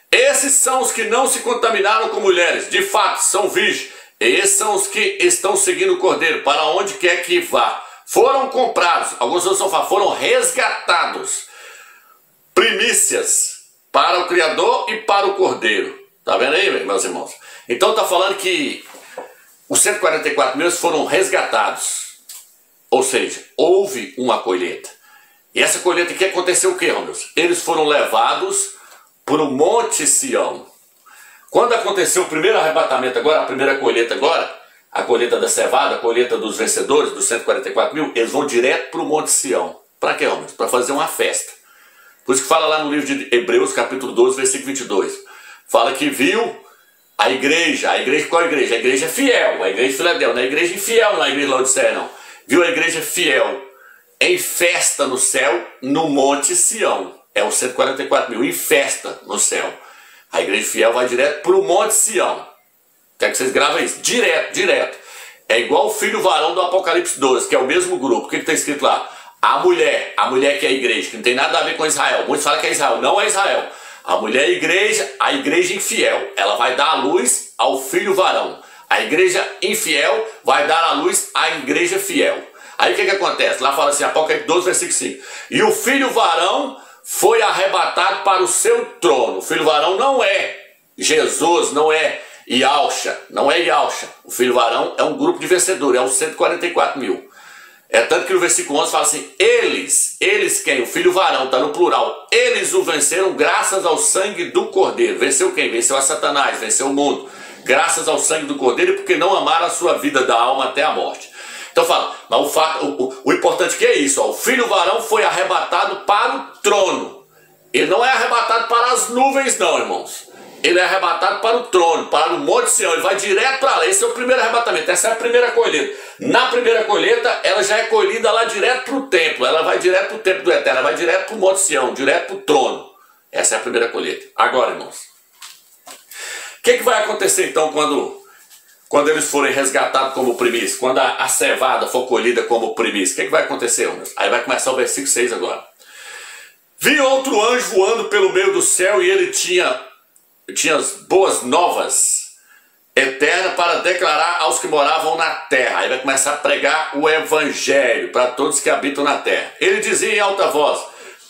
Esses são os que não se contaminaram com mulheres, de fato são virgens. Esses são os que estão seguindo o cordeiro, para onde quer que vá. Foram comprados, alguns outros falam, foram resgatados. Primícias para o Criador e para o cordeiro. Tá vendo aí, meus irmãos? Então está falando que os 144 mil foram resgatados. Ou seja, houve uma colheita. E essa colheita aqui aconteceu o que, Romeu? Eles foram levados para o Monte Sião. Quando aconteceu o primeiro arrebatamento agora, a primeira colheita agora, a colheita da cevada, a colheita dos vencedores, dos 144 mil, eles vão direto para o Monte Sião. Para quê, Romeu? Para fazer uma festa. Por isso que fala lá no livro de Hebreus, capítulo 12, versículo 22. Fala que viu a igreja, qual a igreja? A igreja fiel, a igreja de Filadélfia, não é a igreja infiel, não é a igreja de Laodiceia, não. Viu a igreja fiel em festa no céu, no Monte Sião. É os 144 mil, em festa no céu. A igreja fiel vai direto para o Monte Sião. Quer que vocês gravem isso? Direto. É igual o filho varão do Apocalipse 12, que é o mesmo grupo. O que está escrito lá? A mulher que é a igreja, que não tem nada a ver com Israel. Muitos falam que é Israel, não é Israel. A mulher é a igreja infiel. Ela vai dar a luz ao filho varão. A igreja infiel vai dar a luz à igreja fiel. Aí o que acontece? Lá fala assim, Apocalipse 12, versículo 5. E o filho varão foi arrebatado para o seu trono. O filho varão não é Jesus, não é Yahshua, O filho varão é um grupo de vencedores, é os 144 mil. É tanto que no versículo 11 fala assim, eles quem? O filho varão, está no plural. Eles o venceram graças ao sangue do cordeiro. Venceu quem? Venceu a Satanás, venceu o mundo. Graças ao sangue do cordeiro, porque não amaram a sua vida da alma até a morte. Então fala, mas o importante que é isso, ó, o filho varão foi arrebatado para o trono. Ele não é arrebatado para as nuvens não, irmãos. Ele é arrebatado para o trono, para o Monte Sião. Ele vai direto para lá. Esse é o primeiro arrebatamento, essa é a primeira colheita. Na primeira colheita, ela já é colhida lá direto para o templo. Ela vai direto para o templo do Eterno, ela vai direto para o Monte Sião, direto para o trono. Essa é a primeira colheita. Agora, irmãos, o que vai acontecer então quando eles forem resgatados como primícia, quando a cevada for colhida como primícia? O que vai acontecer, irmãos? Aí vai começar o versículo 6 agora. Vi outro anjo voando pelo meio do céu e ele tinha as boas novas eternas para declarar aos que moravam na terra. Aí vai começar a pregar o evangelho para todos que habitam na terra. Ele dizia em alta voz: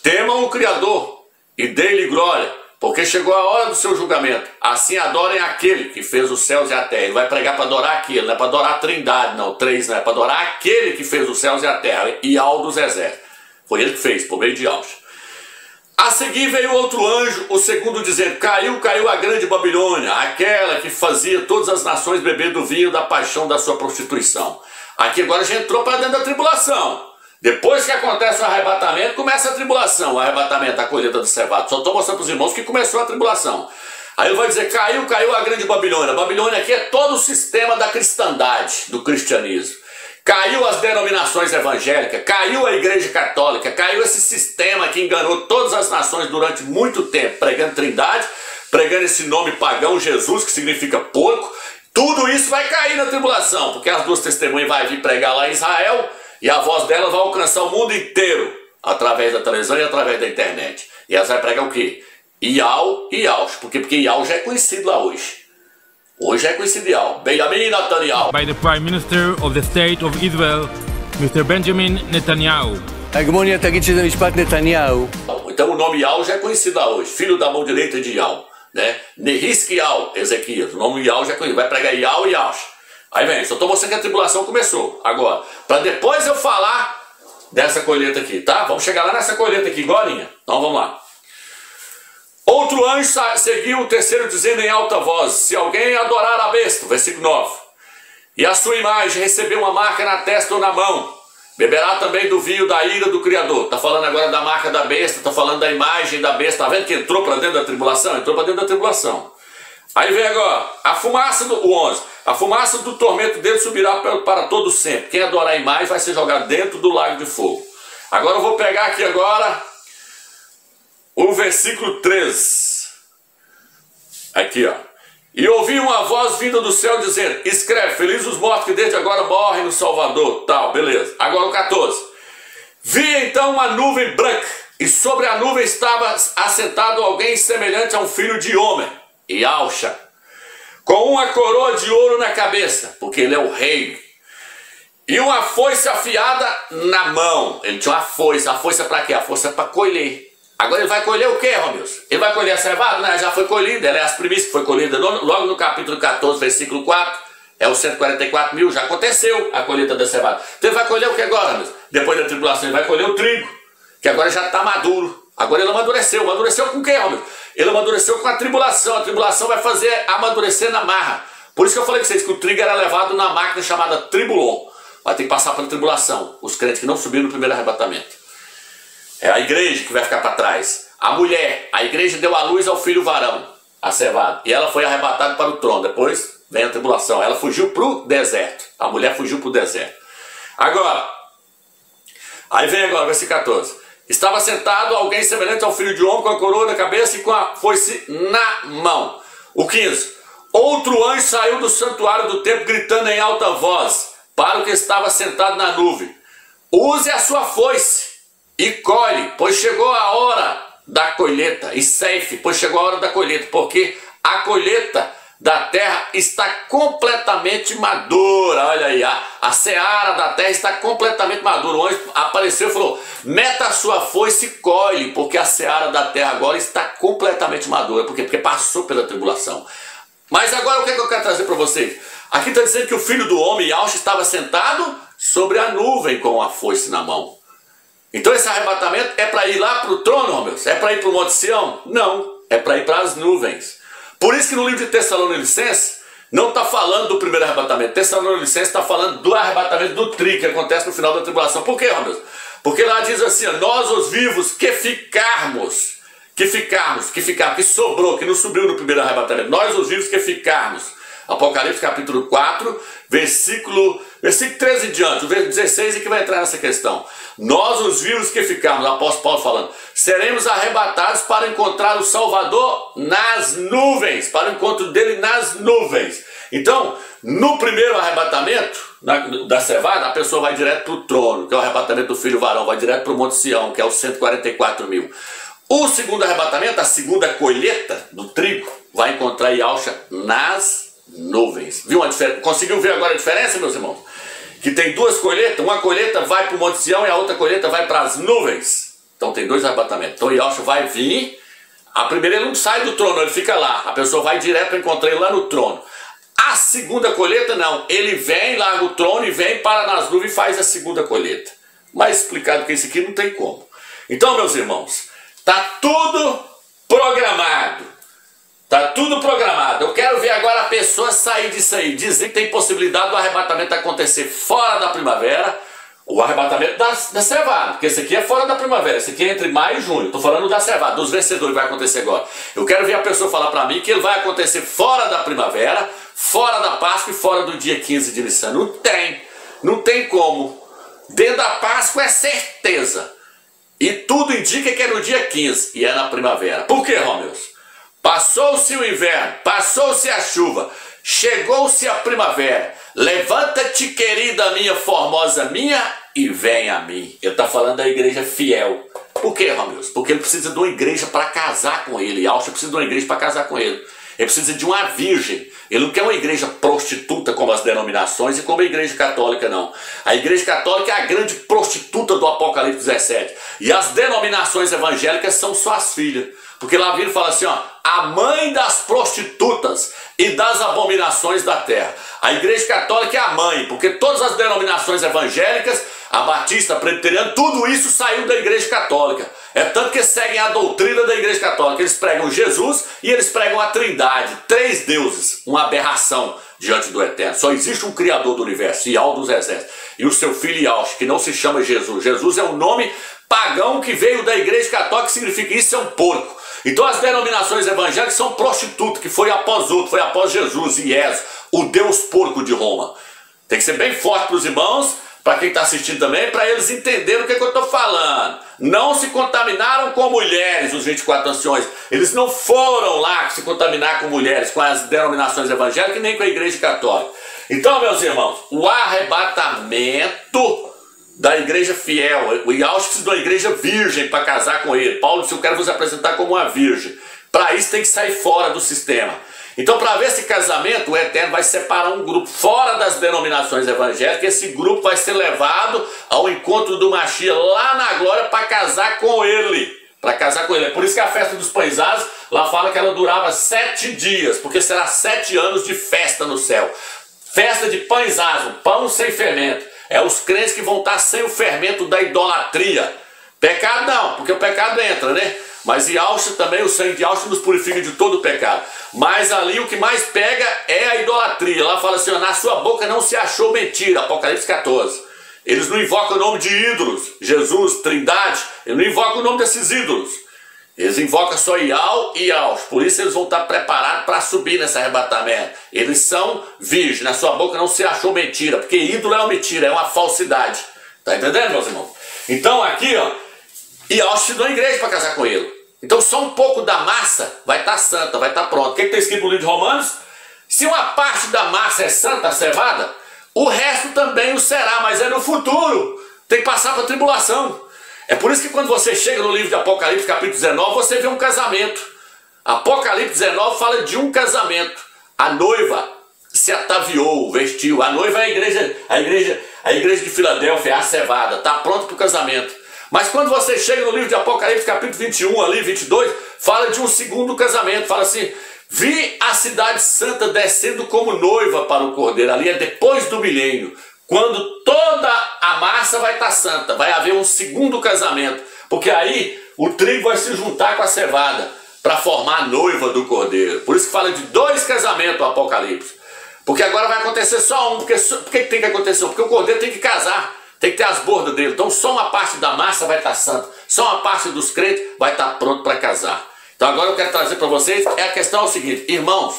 temam o Criador e dê-lhe glória, porque chegou a hora do seu julgamento. Assim adorem aquele que fez os céus e a terra. Ele vai pregar para adorar aquele, não é para adorar a trindade, não, três, não é para adorar aquele que fez os céus e a terra, e ao dos exércitos. Foi ele que fez, por meio de Alcha. A seguir veio outro anjo, o segundo, dizendo: caiu a grande Babilônia, aquela que fazia todas as nações beber do vinho da paixão da sua prostituição. Aqui agora já entrou para dentro da tribulação. Depois que acontece o arrebatamento, começa a tribulação, o arrebatamento, a colheita do cevado. Só estou mostrando para os irmãos que começou a tribulação. Aí ele vai dizer: caiu a grande Babilônia. A Babilônia aqui é todo o sistema da cristandade, do cristianismo. Caiu as denominações evangélicas, caiu a igreja católica, caiu esse sistema que enganou todas as nações durante muito tempo, pregando trindade, pregando esse nome pagão, Jesus, que significa porco. Tudo isso vai cair na tribulação, porque as duas testemunhas vão vir pregar lá em Israel, e a voz dela vai alcançar o mundo inteiro, através da televisão e através da internet. E elas vão pregar o quê? Ial e Yaush. Por quê? Porque Ial já é conhecido lá hoje. Hoje é conhecido Ial. Benjamin Netanyahu. By the Prime Minister of the State of Israel, Mr. Benjamin Netanyahu. ההגמוניה תגיד שזה משפט נתניהו. Então o nome Ial já é conhecido lá hoje. Filho da mão direita de Ial, né? Nehiskial, Ezequias. O nome Ial já é conhecido. Vai pregar Ial e Yaush. Aí vem, só estou mostrando que a tribulação começou. Agora, para depois eu falar dessa colheita aqui, tá? Vamos chegar lá nessa colheita aqui, agorinha. Então vamos lá. Outro anjo seguiu o terceiro, dizendo em alta voz: se alguém adorar a besta, versículo 9, e a sua imagem receber uma marca na testa ou na mão, beberá também do vinho da ira do Criador. Está falando agora da marca da besta, está falando da imagem da besta. Está vendo que entrou para dentro da tribulação? Entrou para dentro da tribulação. Aí vem agora, a fumaça do 11, a fumaça do tormento dele subirá para todo sempre. Quem adorar a imagem vai ser jogado dentro do lago de fogo. Agora eu vou pegar aqui agora o versículo 13. Aqui, ó. E ouvi uma voz vinda do céu dizendo: escreve, felizes os mortos que desde agora morrem no Salvador. Tal, beleza. Agora o 14. Vi então uma nuvem branca, e sobre a nuvem estava assentado alguém semelhante a um filho de homem, e Alcha, com uma coroa de ouro na cabeça, porque ele é o rei, e uma foice afiada na mão. Ele tinha uma foice. A foice é para quê? A foice é para colher. Agora ele vai colher o que, Romilson? Ele vai colher a cevada? Né? Já foi colhida, ela é as primícias que foi colhida logo no capítulo 14, versículo 4. É os 144 mil, já aconteceu a colheita da cevada. Então ele vai colher o que agora, Romilson? Depois da tribulação ele vai colher o trigo, que agora já está maduro. Agora ele amadureceu. Amadureceu com o que, Romilson? Ele amadureceu com a tribulação vai fazer amadurecer na marra. Por isso que eu falei com vocês que o trigo era levado na máquina chamada tribulon. Vai ter que passar pela tribulação, os crentes que não subiram no primeiro arrebatamento. É a igreja que vai ficar para trás. A mulher, a igreja deu à luz ao filho varão, a cevada, e ela foi arrebatada para o trono. Depois vem a tribulação. Ela fugiu para o deserto. A mulher fugiu para o deserto. Agora, aí vem agora, versículo 14. Estava sentado alguém semelhante ao filho de homem, com a coroa na cabeça e com a foice na mão. O 15. Outro anjo saiu do santuário do templo, gritando em alta voz para o que estava sentado na nuvem: use a sua foice e colhe, pois chegou a hora da colheita. E ceife, pois chegou a hora da colheita, porque a colheita da terra está completamente madura. Olha aí, a seara da terra está completamente madura. O anjo apareceu e falou: meta a sua foice e colhe, porque a seara da terra agora está completamente madura. Por quê? Porque passou pela tribulação. Mas agora o que eu quero trazer para vocês? Aqui está dizendo que o filho do homem, Yaush, estava sentado sobre a nuvem com a foice na mão. Então esse arrebatamento é para ir lá para o trono, Romilson? É para ir para o Monte Sião? Não, é para ir para as nuvens. Por isso que no livro de Tessalonicenses não está falando do primeiro arrebatamento. Tessalonicenses está falando do arrebatamento do trigo, que acontece no final da tribulação. Por quê, Romilson? Porque lá diz assim: nós os vivos que ficarmos, que sobrou, que não subiu no primeiro arrebatamento, nós os vivos que ficarmos. Apocalipse capítulo 4, versículo 13 em diante, o versículo 16 é que vai entrar nessa questão. Nós os vivos que ficarmos, o apóstolo Paulo falando, seremos arrebatados para encontrar o Salvador nas nuvens, para o encontro dele nas nuvens. Então, no primeiro arrebatamento da cevada, a pessoa vai direto para o trono, que é o arrebatamento do filho varão, vai direto para o Monte Sião, que é os 144 mil. O segundo arrebatamento, a segunda colheita do trigo, vai encontrar Yahusha nas nuvens. Viu uma diferença? Conseguiu ver agora a diferença, meus irmãos? Que tem duas colheitas, uma colheita vai para o Monte Sião e a outra colheita vai para as nuvens. Então tem dois arrebatamentos. Então Yahusha vai vir, a primeira ele não sai do trono, ele fica lá. A pessoa vai direto para encontrar ele lá no trono. A segunda colheita não, ele vem, larga o trono e vem, para nas nuvens e faz a segunda colheita. Mais explicado que isso aqui não tem como. Então, meus irmãos, está tudo programado. Está tudo programado. Eu quero ver agora a pessoa sair disso aí, dizer que tem possibilidade do arrebatamento acontecer fora da primavera, o arrebatamento da cevada, porque esse aqui é fora da primavera, esse aqui é entre maio e junho. Estou falando da cevada, dos vencedores vai acontecer agora. Eu quero ver a pessoa falar para mim que ele vai acontecer fora da primavera, fora da Páscoa e fora do dia 15 de Nissan. Não tem como. Dentro da Páscoa é certeza. E tudo indica que é no dia 15 e é na primavera. Por quê, Romeus? Passou-se o inverno, passou-se a chuva, chegou-se a primavera. Levanta-te, querida minha, formosa minha, e vem a mim. Ele está falando da igreja fiel. Por quê, Romeus? Porque ele precisa de uma igreja para casar com ele. Yahusha precisa de uma igreja para casar com ele. Ele precisa de uma virgem. Ele não quer uma igreja prostituta como as denominações e como a igreja católica, não. A igreja católica é a grande prostituta do Apocalipse 17. E as denominações evangélicas são só as filhas. Porque lá vira e fala assim, ó, a mãe das prostitutas e das abominações da terra. A igreja católica é a mãe, porque todas as denominações evangélicas, a batista, a presbiteriana, tudo isso saiu da igreja católica. É tanto que seguem a doutrina da igreja católica. Eles pregam Jesus e eles pregam a Trindade, 3 deuses, uma aberração diante do Eterno. Só existe um Criador do universo, Yahweh dos exércitos, e o seu filho Yahusha, que não se chama Jesus. Jesus é um nome pagão que veio da igreja católica, que significa isso é um porco. Então as denominações evangélicas são prostitutas, que foi após outro, foi após Jesus e Iesus, o Deus porco de Roma. Tem que ser bem forte para os irmãos, para quem está assistindo também, para eles entenderem o que eu estou falando. Não se contaminaram com mulheres, os 24 anciões. Eles não foram lá se contaminar com mulheres, com as denominações evangélicas, nem com a igreja católica. Então, meus irmãos, o arrebatamento da igreja fiel, o Yahusha precisa de uma igreja virgem para casar com ele. Paulo disse, eu quero vos apresentar como uma virgem. Para isso tem que sair fora do sistema. Então, para ver esse casamento, o Eterno vai separar um grupo fora das denominações evangélicas. Esse grupo vai ser levado ao encontro do Mashiach lá na glória para casar com ele. Para casar com ele. É por isso que a festa dos pães asmos, lá fala que ela durava 7 dias, porque será 7 anos de festa no céu. Festa de pães asmos, pão sem fermento. É os crentes que vão estar sem o fermento da idolatria. Pecado não, porque o pecado entra, né? Mas Yahusha também, o sangue de Yahusha nos purifica de todo o pecado. Mas ali o que mais pega é a idolatria. Lá fala assim, ó, na sua boca não se achou mentira, Apocalipse 14. Eles não invocam o nome de ídolos, Jesus, Trindade, eles não invocam o nome desses ídolos. Eles invocam só Yahweh e Yahusha. Por isso eles vão estar preparados para subir nesse arrebatamento. Eles são virgens, na sua boca não se achou mentira, porque ídolo é uma mentira, é uma falsidade. Tá entendendo, meus irmãos? Então aqui, ó, Yahusha te deu uma igreja para casar com ele. Então só um pouco da massa vai estar santa, vai estar pronta. O que está escrito no livro de Romanos? Se uma parte da massa é santa, a cevada, o resto também o será, mas é no futuro. Tem que passar para a tribulação. É por isso que quando você chega no livro de Apocalipse, capítulo 19, você vê um casamento. Apocalipse 19 fala de um casamento. A noiva se ataviou, vestiu. A noiva é a igreja de Filadélfia, é a cevada, está pronta para o casamento. Mas quando você chega no livro de Apocalipse, capítulo 21, ali, 22, fala de um segundo casamento. Fala assim, vi a cidade santa descendo como noiva para o Cordeiro. Ali é depois do milênio. Quando toda a massa vai estar santa, vai haver um segundo casamento. Porque aí o trigo vai se juntar com a cevada para formar a noiva do Cordeiro. Por isso que fala de 2 casamentos o Apocalipse. Porque agora vai acontecer só um. Por que tem que acontecer? Porque o Cordeiro tem que casar. Tem que ter as bordas dele. Então só uma parte da massa vai estar santa. Só uma parte dos crentes vai estar pronto para casar. Então agora eu quero trazer para vocês, a questão é o seguinte. Irmãos,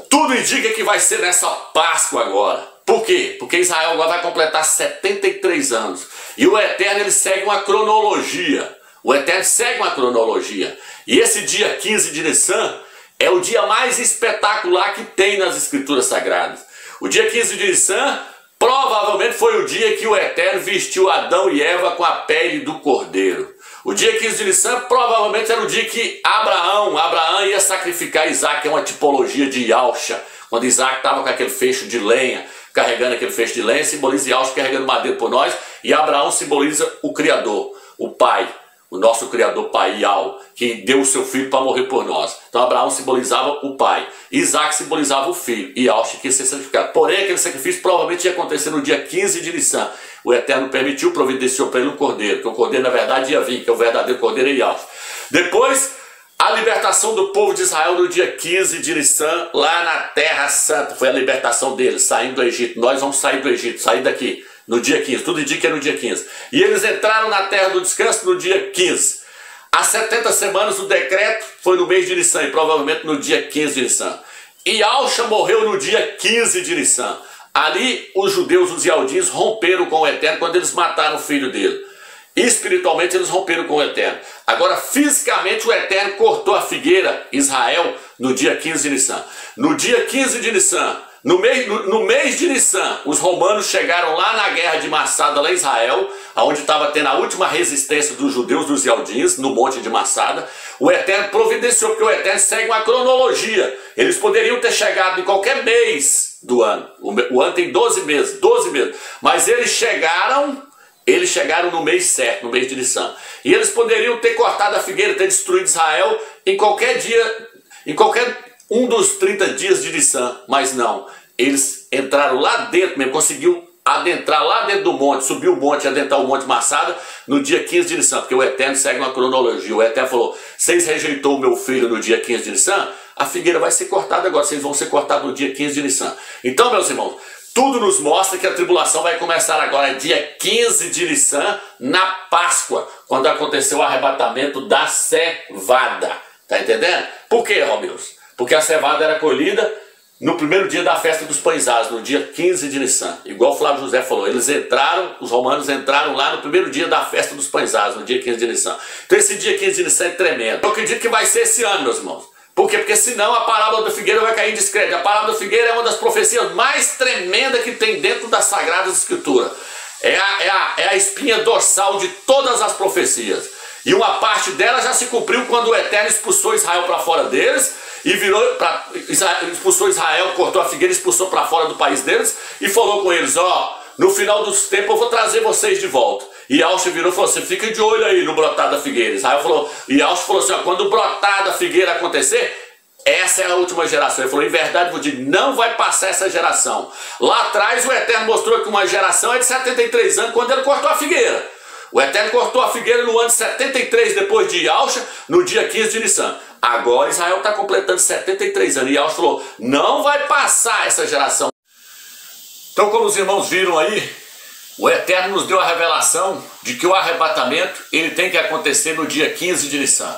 tudo indica que vai ser nessa Páscoa agora. Por quê? Porque Israel agora vai completar 73 anos. E o Eterno, ele segue uma cronologia. O Eterno segue uma cronologia. E esse dia 15 de Nissan é o dia mais espetacular que tem nas Escrituras Sagradas. O dia 15 de Nissan provavelmente foi o dia que o Eterno vestiu Adão e Eva com a pele do cordeiro. O dia 15 de Nissan provavelmente era o dia que Abraão ia sacrificar Isaac, que é uma tipologia de Yahshua. Quando Isaac estava com aquele feixe de lenha, carregando aquele feixe de lenha, simboliza Yahshua carregando madeira por nós, e Abraão simboliza o Criador, o Pai, o nosso Criador Pai, Yahweh, que deu o seu filho para morrer por nós. Então Abraão simbolizava o pai, Isaac simbolizava o filho, e Yahshua que ia ser sacrificado. Porém, aquele sacrifício provavelmente ia acontecer no dia 15 de Nissan. O Eterno permitiu, providenciou para ele um cordeiro, que o cordeiro na verdade ia vir, que é o verdadeiro cordeiro é Yahshua. Depois, a libertação do povo de Israel no dia 15 de Nissan, lá na Terra Santa. Foi a libertação deles, saindo do Egito. Nós vamos sair do Egito, sair daqui no dia 15. Tudo indica que é no dia 15. E eles entraram na Terra do Descanso no dia 15. Há 70 semanas o decreto foi no mês de Nissan, e provavelmente no dia 15 de Nissan. E Yahshua morreu no dia 15 de Nissan. Ali os judeus, os Yaldins, romperam com o Eterno quando eles mataram o filho dele. Espiritualmente eles romperam com o Eterno. Agora fisicamente o Eterno cortou a figueira, Israel, no dia 15 de Nissan. No dia 15 de Nissan, no mês de Nissan, os romanos chegaram lá na guerra de Massada, lá em Israel, onde estava tendo a última resistência dos judeus, dos Yaldins, no monte de Massada. O Eterno providenciou, porque o Eterno segue uma cronologia. Eles poderiam ter chegado em qualquer mês do ano. O ano tem 12 meses, mas eles chegaram no mês certo, no mês de Nissan. E eles poderiam ter cortado a figueira, ter destruído Israel em qualquer dia, em qualquer um dos 30 dias de Nissan, mas não. Eles entraram lá dentro mesmo, conseguiu adentrar lá dentro do monte, subir o monte, adentrar o monte Massada no dia 15 de Nissan, porque o Eterno segue uma cronologia. O Eterno falou: vocês rejeitou o meu filho no dia 15 de Nissan, a figueira vai ser cortada agora, vocês vão ser cortados no dia 15 de Nissan. Então, meus irmãos, tudo nos mostra que a tribulação vai começar agora, dia 15 de Nissan, na Páscoa, quando aconteceu o arrebatamento da cevada. Tá entendendo? Por quê, Romeus? Porque a cevada era colhida no primeiro dia da festa dos pães asmos, no dia 15 de Nissan. Igual o Flávio José falou, eles entraram, os romanos entraram lá no primeiro dia da festa dos pães asmos, no dia 15 de Nissan. Então esse dia 15 de Nissan é tremendo. Eu acredito que vai ser esse ano, meus irmãos. Por quê? Porque senão a parábola da figueira vai cair em descrédito. A parábola da figueira é uma das profecias mais tremendas que tem dentro das Sagradas Escrituras. É a espinha dorsal de todas as profecias. E uma parte dela já se cumpriu quando o Eterno expulsou Israel para fora deles, e expulsou Israel, cortou a figueira, expulsou para fora do país deles, e falou com eles: ó, no final dos tempos eu vou trazer vocês de volta. E Yahshua virou e falou assim: fica de olho aí no brotar da figueira. Israel falou, e Yahshua falou assim: ó, quando o brotar da figueira acontecer, essa é a última geração. Ele falou: em verdade vos digo, não vai passar essa geração. Lá atrás o Eterno mostrou que uma geração é de 73 anos, quando ele cortou a figueira. O Eterno cortou a figueira no ano de 73 depois de Yahshua, no dia 15 de Nissan. Agora Israel está completando 73 anos. E Yahshua falou: não vai passar essa geração. Então, como os irmãos viram aí, o Eterno nos deu a revelação de que o arrebatamento ele tem que acontecer no dia 15 de Nissan.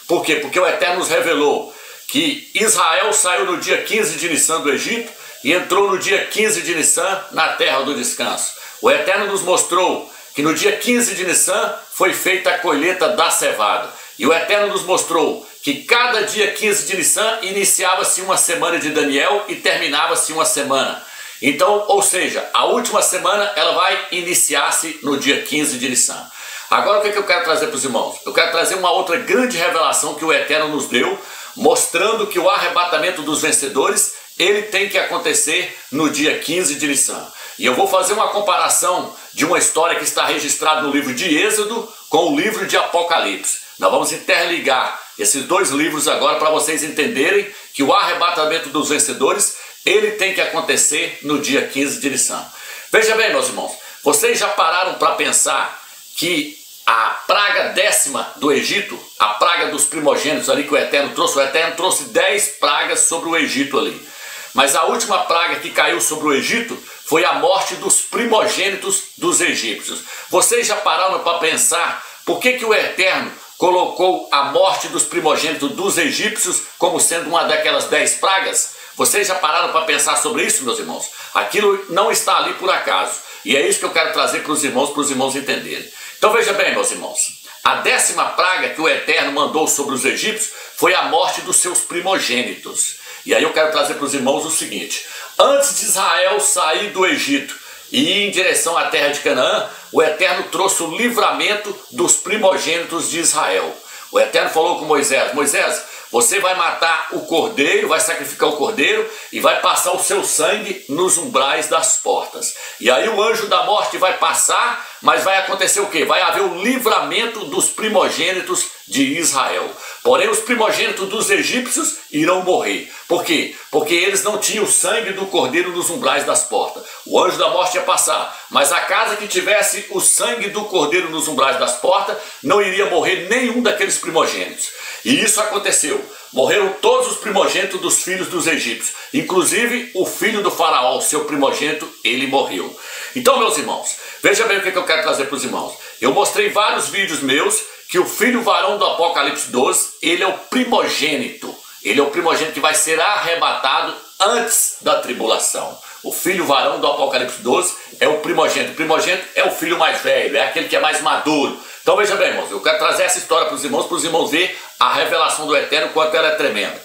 Por quê? Porque o Eterno nos revelou que Israel saiu no dia 15 de Nissan do Egito e entrou no dia 15 de Nissan na Terra do Descanso. O Eterno nos mostrou que no dia 15 de Nissan foi feita a colheita da cevada. E o Eterno nos mostrou que cada dia 15 de Nissan iniciava-se uma semana de Daniel e terminava-se uma semana. Então, ou seja, a última semana ela vai iniciar-se no dia 15 de Nissan. Agora o que eu quero trazer para os irmãos? Eu quero trazer uma outra grande revelação que o Eterno nos deu, mostrando que o arrebatamento dos vencedores ele tem que acontecer no dia 15 de Nissan. E eu vou fazer uma comparação de uma história que está registrada no livro de Êxodo com o livro de Apocalipse. Nós vamos interligar esses dois livros agora para vocês entenderem que o arrebatamento dos vencedores ele tem que acontecer no dia 15 de Nissan. Veja bem, meus irmãos, vocês já pararam para pensar que a praga 10ª do Egito, a praga dos primogênitos ali que o Eterno trouxe 10 pragas sobre o Egito ali. Mas a última praga que caiu sobre o Egito foi a morte dos primogênitos dos egípcios. Vocês já pararam para pensar por que o Eterno colocou a morte dos primogênitos dos egípcios como sendo uma daquelas 10 pragas? Vocês já pararam para pensar sobre isso, meus irmãos? Aquilo não está ali por acaso. E é isso que eu quero trazer para os irmãos entenderem. Então veja bem, meus irmãos. A 10ª praga que o Eterno mandou sobre os egípcios foi a morte dos seus primogênitos. E aí eu quero trazer para os irmãos o seguinte: antes de Israel sair do Egito e ir em direção à terra de Canaã, o Eterno trouxe o livramento dos primogênitos de Israel. O Eterno falou com Moisés: Moisés, você vai matar o cordeiro, vai sacrificar o cordeiro e vai passar o seu sangue nos umbrais das portas. E aí o anjo da morte vai passar, mas vai acontecer o quê? Vai haver o livramento dos primogênitos de Israel. Porém, os primogênitos dos egípcios irão morrer. Por quê? Porque eles não tinham o sangue do cordeiro nos umbrais das portas. O anjo da morte ia passar, mas a casa que tivesse o sangue do cordeiro nos umbrais das portas não iria morrer nenhum daqueles primogênitos. E isso aconteceu. Morreram todos os primogênitos dos filhos dos egípcios. Inclusive o filho do faraó, seu primogênito, ele morreu. Então, meus irmãos, veja bem o que eu quero trazer para os irmãos. Eu mostrei vários vídeos meus que o filho varão do Apocalipse 12, ele é o primogênito. Ele é o primogênito que vai ser arrebatado antes da tribulação. O filho varão do Apocalipse 12 é o primogênito. O primogênito é o filho mais velho, é aquele que é mais maduro. Então veja bem, irmãos, eu quero trazer essa história para os irmãos verem a revelação do Eterno, quanto ela é tremenda.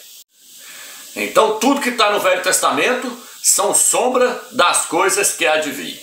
Então tudo que está no Velho Testamento são sombra das coisas que há de vir.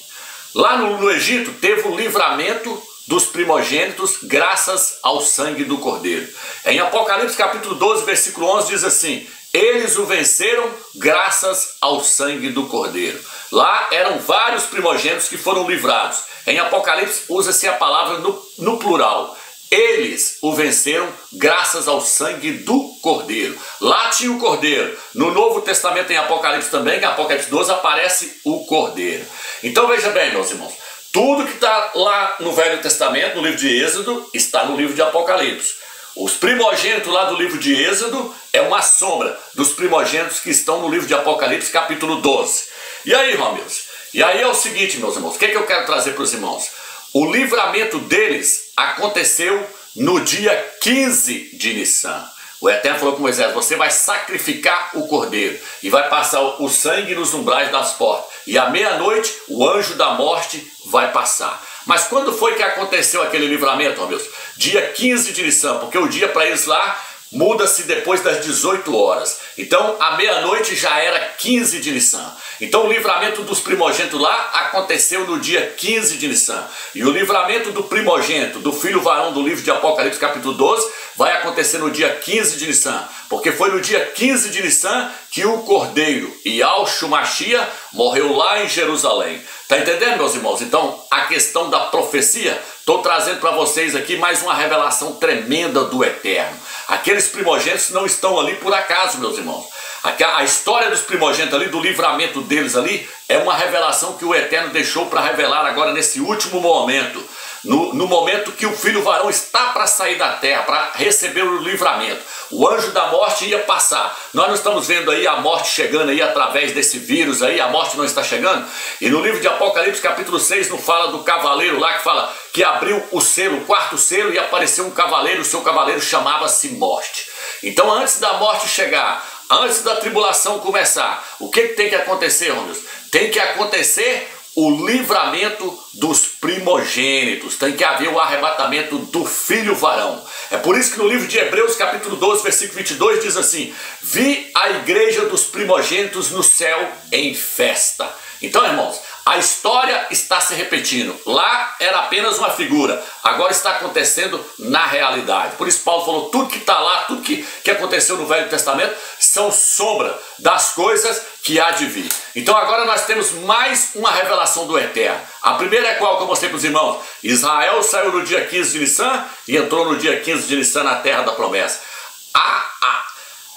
Lá no Egito teve o livramento dos primogênitos graças ao sangue do cordeiro. Em Apocalipse capítulo 12, versículo 11 diz assim: eles o venceram graças ao sangue do cordeiro. Lá eram vários primogênitos que foram livrados. Em Apocalipse usa-se a palavra no plural. Eles o venceram graças ao sangue do cordeiro. Lá tinha o cordeiro. No Novo Testamento, em Apocalipse também, em Apocalipse 12, aparece o cordeiro. Então veja bem, meus irmãos, tudo que está lá no Velho Testamento, no livro de Êxodo, está no livro de Apocalipse. Os primogênitos lá do livro de Êxodo é uma sombra dos primogênitos que estão no livro de Apocalipse, capítulo 12. E aí, irmãos? E aí é o seguinte, meus irmãos, o que eu quero trazer para os irmãos? O livramento deles aconteceu no dia 15 de Nissan. O Eterno falou com Moisés: você vai sacrificar o cordeiro e vai passar o sangue nos umbrais das portas. E à meia-noite o anjo da morte vai passar. Mas quando foi que aconteceu aquele livramento, ó Deus? Dia 15 de Nissan, porque o dia para eles lá muda-se depois das 18 horas. Então, à meia-noite já era 15 de Nissan. Então, o livramento dos primogênitos lá aconteceu no dia 15 de Nissan. E o livramento do primogênito, do filho varão do livro de Apocalipse, capítulo 12, vai acontecer no dia 15 de Nissan. Porque foi no dia 15 de Nissan que o cordeiro, Yahshua Mashiach, morreu lá em Jerusalém. Está entendendo, meus irmãos? Então, a questão da profecia, estou trazendo para vocês aqui mais uma revelação tremenda do Eterno. Aqueles primogênitos não estão ali por acaso, meus irmãos. A história dos primogênitos ali, do livramento deles ali, é uma revelação que o Eterno deixou para revelar agora nesse último momento. No momento que o filho varão está para sair da terra, para receber o livramento. O anjo da morte ia passar. Nós não estamos vendo aí a morte chegando aí através desse vírus aí, a morte não está chegando. E no livro de Apocalipse capítulo 6 não fala do cavaleiro lá que fala que abriu o selo, o quarto selo, e apareceu um cavaleiro, o seu cavaleiro chamava-se morte. Então antes da morte chegar, antes da tribulação começar, o que tem que acontecer, irmãos? Tem que acontecer o livramento dos primogênitos. Tem que haver o arrebatamento do filho varão. É por isso que no livro de Hebreus, capítulo 12, versículo 22, diz assim: vi a igreja dos primogênitos no céu em festa. Então, irmãos, a história está se repetindo. Lá era apenas uma figura, agora está acontecendo na realidade. Por isso Paulo falou, tudo que está lá, tudo que aconteceu no Velho Testamento são sombra das coisas que há de vir. Então agora nós temos mais uma revelação do Eterno. A primeira é qual que eu mostrei para os irmãos? Israel saiu no dia 15 de Nissan e entrou no dia 15 de Nissan na terra da promessa.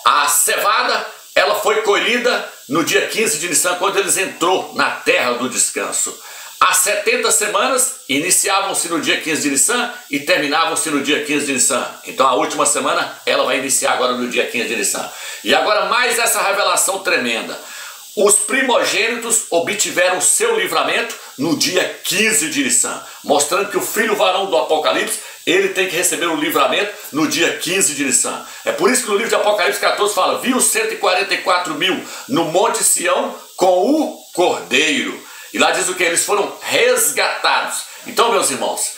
A cevada, ela foi colhida no dia 15 de Nissan, quando eles entrou na terra do descanso. As 70 semanas iniciavam-se no dia 15 de Nissan e terminavam-se no dia 15 de Nissan. Então a última semana, ela vai iniciar agora no dia 15 de Nissan. E agora mais essa revelação tremenda. Os primogênitos obtiveram seu livramento no dia 15 de Nissan, mostrando que o filho varão do Apocalipse, ele tem que receber o livramento no dia 15 de Nissan. É por isso que no livro de Apocalipse 14 fala, viu 144 mil no Monte Sião com o Cordeiro. E lá diz o que? Eles foram resgatados. Então, meus irmãos,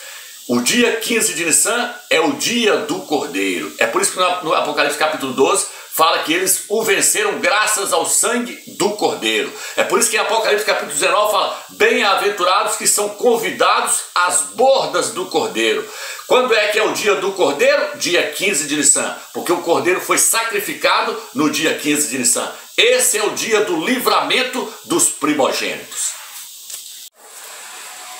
O dia 15 de Nissan é o dia do Cordeiro. É por isso que no Apocalipse capítulo 12 fala que eles o venceram graças ao sangue do Cordeiro. É por isso que em Apocalipse capítulo 19 fala: bem-aventurados que são convidados às bordas do Cordeiro. Quando é que é o dia do Cordeiro? Dia 15 de Nissan, porque o Cordeiro foi sacrificado no dia 15 de Nissan. Esse é o dia do livramento dos primogênitos.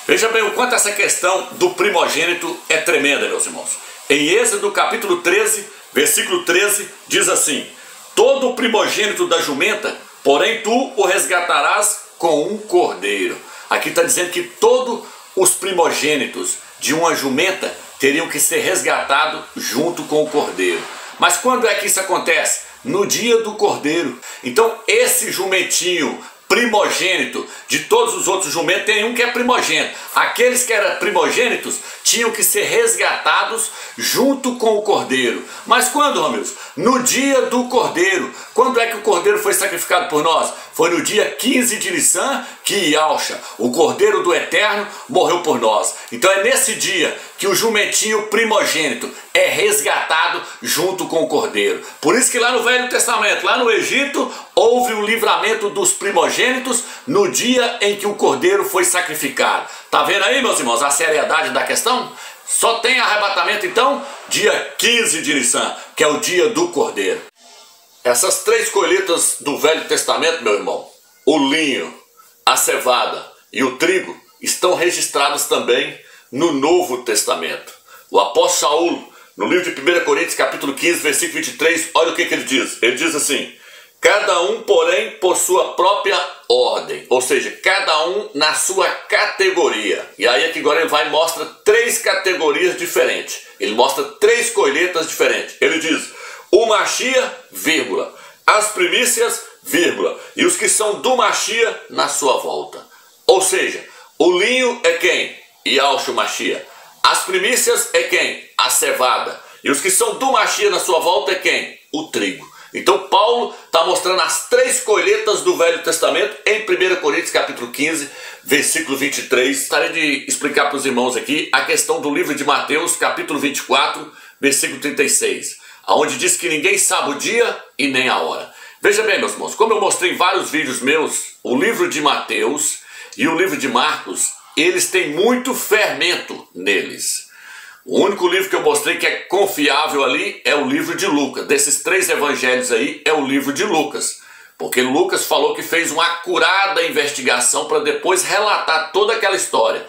Veja bem o quanto essa questão do primogênito é tremenda, meus irmãos. Em Êxodo capítulo 13, versículo 13, diz assim: todo o primogênito da jumenta, porém tu o resgatarás com um cordeiro. Aqui está dizendo que todos os primogênitos de uma jumenta teriam que ser resgatados junto com o cordeiro. Mas quando é que isso acontece? No dia do cordeiro. Então esse jumentinho primogênito, de todos os outros jumentos, tem um que é primogênito. Aqueles que eram primogênitos tinham que ser resgatados junto com o cordeiro. Mas quando, Romilson? No dia do cordeiro. Quando é que o cordeiro foi sacrificado por nós? Foi no dia 15 de Nissan que Yahshua, o cordeiro do Eterno, morreu por nós. Então é nesse dia que o jumentinho primogênito é resgatado junto com o cordeiro. Por isso que lá no Velho Testamento, lá no Egito, houve o livramento dos primogênitos no dia em que o cordeiro foi sacrificado. Tá vendo aí, meus irmãos, a seriedade da questão? Só tem arrebatamento então dia 15 de Nissan, que é o dia do cordeiro. Essas três colheitas do Velho Testamento, meu irmão, o linho, a cevada e o trigo, estão registradas também no Novo Testamento. O apóstolo Saulo, no livro de 1 Coríntios capítulo 15, versículo 23, olha o que ele diz. Ele diz assim: cada um, porém, por sua própria ordem, ou seja, cada um na sua categoria. E aí aqui agora ele vai e mostra três categorias diferentes. Ele mostra três colheitas diferentes. Ele diz: o Machia, vírgula, as primícias, vírgula, e os que são do Machia na sua volta. Ou seja, o linho é quem? Yahshua Machia. As primícias é quem? A cevada. E os que são do Machia na sua volta é quem? O trigo. Então Paulo está mostrando as três colheitas do Velho Testamento em 1 Coríntios capítulo 15, versículo 23. Gostaria de explicar para os irmãos aqui a questão do livro de Mateus, capítulo 24, versículo 36, onde diz que ninguém sabe o dia e nem a hora. Veja bem, meus irmãos, como eu mostrei em vários vídeos meus, o livro de Mateus e o livro de Marcos, eles têm muito fermento neles. O único livro que eu mostrei que é confiável ali é o livro de Lucas. Desses três evangelhos aí, é o livro de Lucas. Porque Lucas falou que fez uma acurada investigação para depois relatar toda aquela história.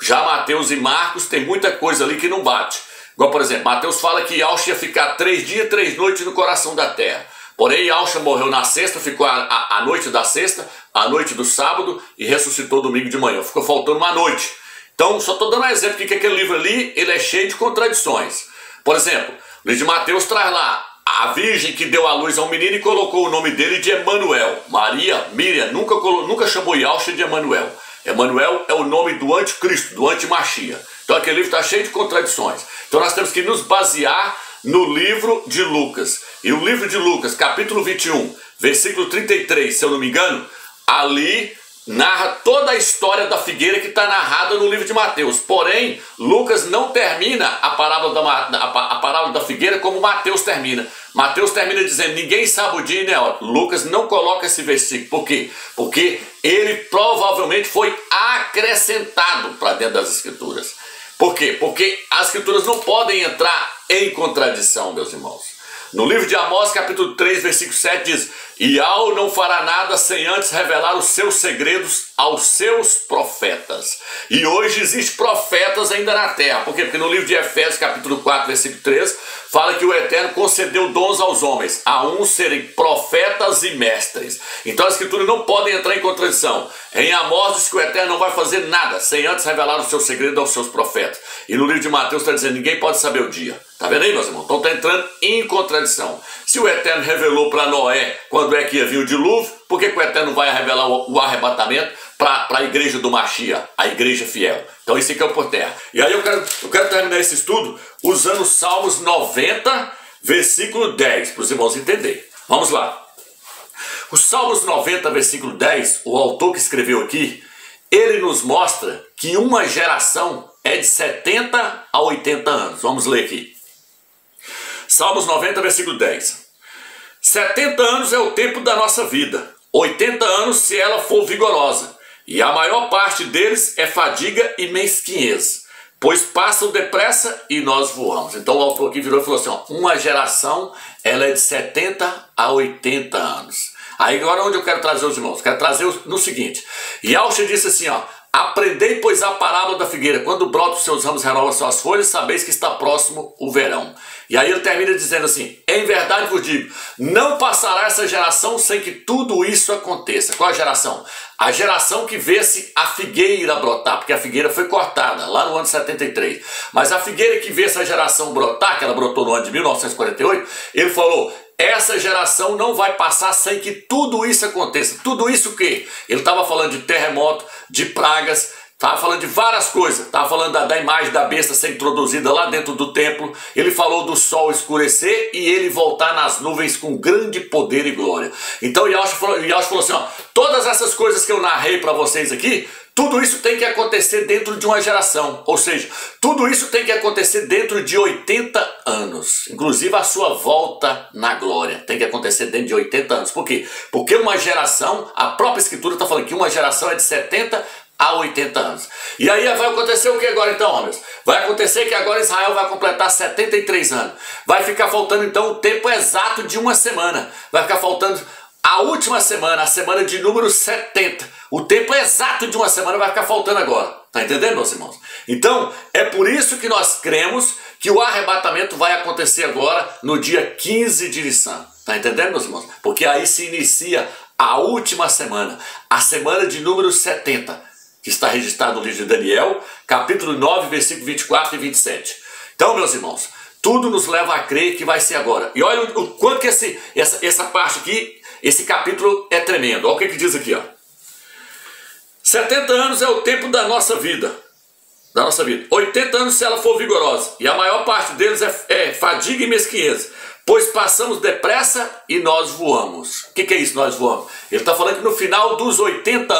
Já Mateus e Marcos tem muita coisa ali que não bate. Igual, por exemplo, Mateus fala que Yahshua ia ficar 3 dias e 3 noites no coração da terra. Porém, Yahshua morreu na sexta, ficou a noite da sexta, a noite do sábado e ressuscitou domingo de manhã. Ficou faltando uma noite. Então, só estou dando um exemplo que aquele livro ali, ele é cheio de contradições. Por exemplo, o livro de Mateus traz lá a virgem que deu à luz a um menino e colocou o nome dele de Emanuel. Maria, Miriam, nunca chamou Yahshua de Emanuel. Emanuel é o nome do anticristo, do antimachia. Então aquele livro está cheio de contradições. Então nós temos que nos basear no livro de Lucas. E o livro de Lucas, capítulo 21, versículo 33, se eu não me engano, ali narra toda a história da figueira que está narrada no livro de Mateus. Porém, Lucas não termina a parábola da figueira como Mateus termina. Mateus termina dizendo, ninguém sabe o dia e nem a hora. Lucas não coloca esse versículo. Por quê? Porque ele provavelmente foi acrescentado para dentro das Escrituras. Por quê? Porque as Escrituras não podem entrar em contradição, meus irmãos. No livro de Amós, capítulo 3, versículo 7, diz: Yahweh não fará nada sem antes revelar os seus segredos aos seus profetas. E hoje existem profetas ainda na terra. Por quê? Porque no livro de Efésios, capítulo 4, versículo 3, fala que o Eterno concedeu dons aos homens, a uns serem profetas e mestres. Então as Escrituras não podem entrar em contradição. Em Amós diz que o Eterno não vai fazer nada sem antes revelar o seu segredo aos seus profetas. E no livro de Mateus está dizendo, ninguém pode saber o dia. Tá vendo aí, meus irmãos? Então está entrando em contradição. Se o Eterno revelou para Noé quando é que ia vir o dilúvio, por que o Eterno vai revelar o arrebatamento para a igreja do Machia, a igreja fiel? Então isso aqui é o por terra. E aí eu quero terminar esse estudo usando Salmos 90, versículo 10, para os irmãos entenderem. Vamos lá. Os Salmos 90, versículo 10, o autor que escreveu aqui, ele nos mostra que uma geração é de 70 a 80 anos. Vamos ler aqui. Salmos 90, versículo 10. 70 anos é o tempo da nossa vida, 80 anos se ela for vigorosa, e a maior parte deles é fadiga e mesquinhez, pois passam depressa e nós voamos. Então o autor aqui virou e falou assim, ó, uma geração ela é de 70 a 80 anos. Aí agora onde eu quero trazer os irmãos? Quero trazer no seguinte, Yahshua disse assim, ó, aprendei, pois, a parábola da figueira, quando brota os seus ramos, renova suas folhas, sabeis que está próximo o verão. E aí ele termina dizendo assim, em verdade vos digo, não passará essa geração sem que tudo isso aconteça. Qual a geração? A geração que vê-se a figueira brotar, porque a figueira foi cortada lá no ano 73. Mas a figueira que vê essa geração brotar, que ela brotou no ano de 1948, ele falou, essa geração não vai passar sem que tudo isso aconteça. Tudo isso o quê? Ele estava falando de terremoto, de pragas, estava falando de várias coisas. Estava falando da imagem da besta ser introduzida lá dentro do templo. Ele falou do sol escurecer e ele voltar nas nuvens com grande poder e glória. Então Yahshua falou assim, ó, todas essas coisas que eu narrei para vocês aqui, tudo isso tem que acontecer dentro de uma geração, ou seja, tudo isso tem que acontecer dentro de 80 anos, inclusive a sua volta na glória, tem que acontecer dentro de 80 anos, por quê? Porque uma geração, a própria escritura está falando que uma geração é de 70 a 80 anos, e aí vai acontecer o que agora então, homens? Vai acontecer que agora Israel vai completar 73 anos, vai ficar faltando então o tempo exato de uma semana, vai ficar faltando a última semana, a semana de número 70, o tempo exato de uma semana vai ficar faltando agora. Tá entendendo, meus irmãos? Então, é por isso que nós cremos que o arrebatamento vai acontecer agora no dia 15 de Nissan. Tá entendendo, meus irmãos? Porque aí se inicia a última semana, a semana de número 70, que está registrado no livro de Daniel, capítulo 9, versículo 24 e 27. Então, meus irmãos, tudo nos leva a crer que vai ser agora. E olha o quanto que essa parte aqui, esse capítulo é tremendo. Olha o que diz aqui, ó. 70 anos é o tempo da nossa vida. 80 anos se ela for vigorosa. E a maior parte deles é fadiga e mesquinhez. Pois passamos depressa e nós voamos. O que é isso, nós voamos? Ele está falando que no final dos 80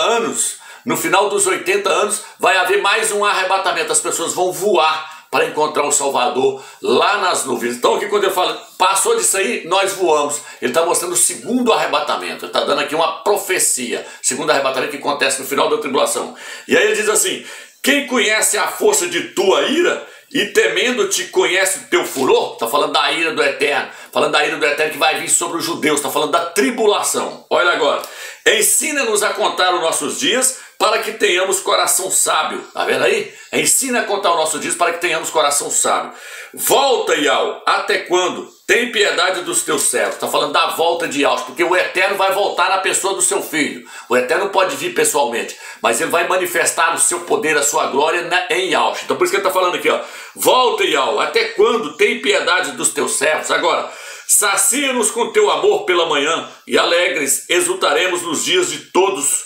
anos, vai haver mais um arrebatamento. As pessoas vão voar para encontrar o Salvador lá nas nuvens. Então aqui quando ele fala, passou disso aí, nós voamos. Ele está mostrando o segundo arrebatamento. Ele está dando aqui uma profecia. Segundo arrebatamento que acontece no final da tribulação. E aí ele diz assim, quem conhece a força de tua ira e temendo-te conhece o teu furor? Está falando da ira do Eterno. Falando da ira do Eterno que vai vir sobre os judeus. Está falando da tribulação. Olha agora. Ensina-nos a contar os nossos dias para que tenhamos coração sábio. Está vendo aí? Ensina a contar os nossos dias para que tenhamos coração sábio. Volta, Yahweh, até quando? Tem piedade dos teus servos. Está falando da volta de Yahweh, porque o Eterno vai voltar na pessoa do seu filho. O Eterno pode vir pessoalmente, mas ele vai manifestar o seu poder, a sua glória em Yahweh. Então por isso que ele está falando aqui, ó. Volta, Yahweh, até quando? Tem piedade dos teus servos. Agora, sacia-nos com teu amor pela manhã e alegres exultaremos nos dias de todos,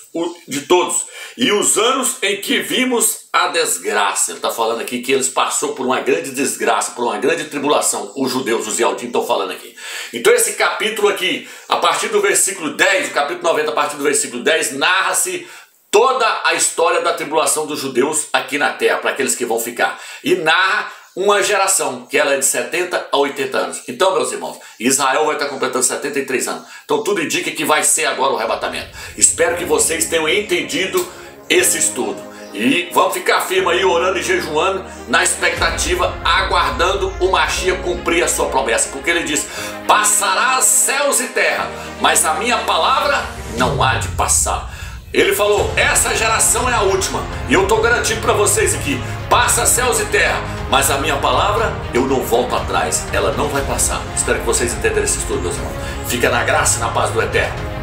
e os anos em que vimos a desgraça. Ele está falando aqui que eles passaram por uma grande desgraça, por uma grande tribulação. Os judeus, os Yaldim estão falando aqui. Então esse capítulo aqui, a partir do versículo 10, o capítulo 90, a partir do versículo 10, narra-se toda a história da tribulação dos judeus aqui na terra, para aqueles que vão ficar. E narra uma geração, que ela é de 70 a 80 anos. Então, meus irmãos, Israel vai estar completando 73 anos. Então tudo indica que vai ser agora o arrebatamento. Espero que vocês tenham entendido esse estudo. E vamos ficar firme aí, orando e jejuando, na expectativa, aguardando o Mashiach cumprir a sua promessa. Porque ele diz, passará céus e terra, mas a minha palavra não há de passar. Ele falou, essa geração é a última, e eu estou garantindo para vocês aqui, passa céus e terra, mas a minha palavra, eu não volto atrás, ela não vai passar. Espero que vocês entenderem esse estudo, meus irmãos. Fica na graça e na paz do Eterno.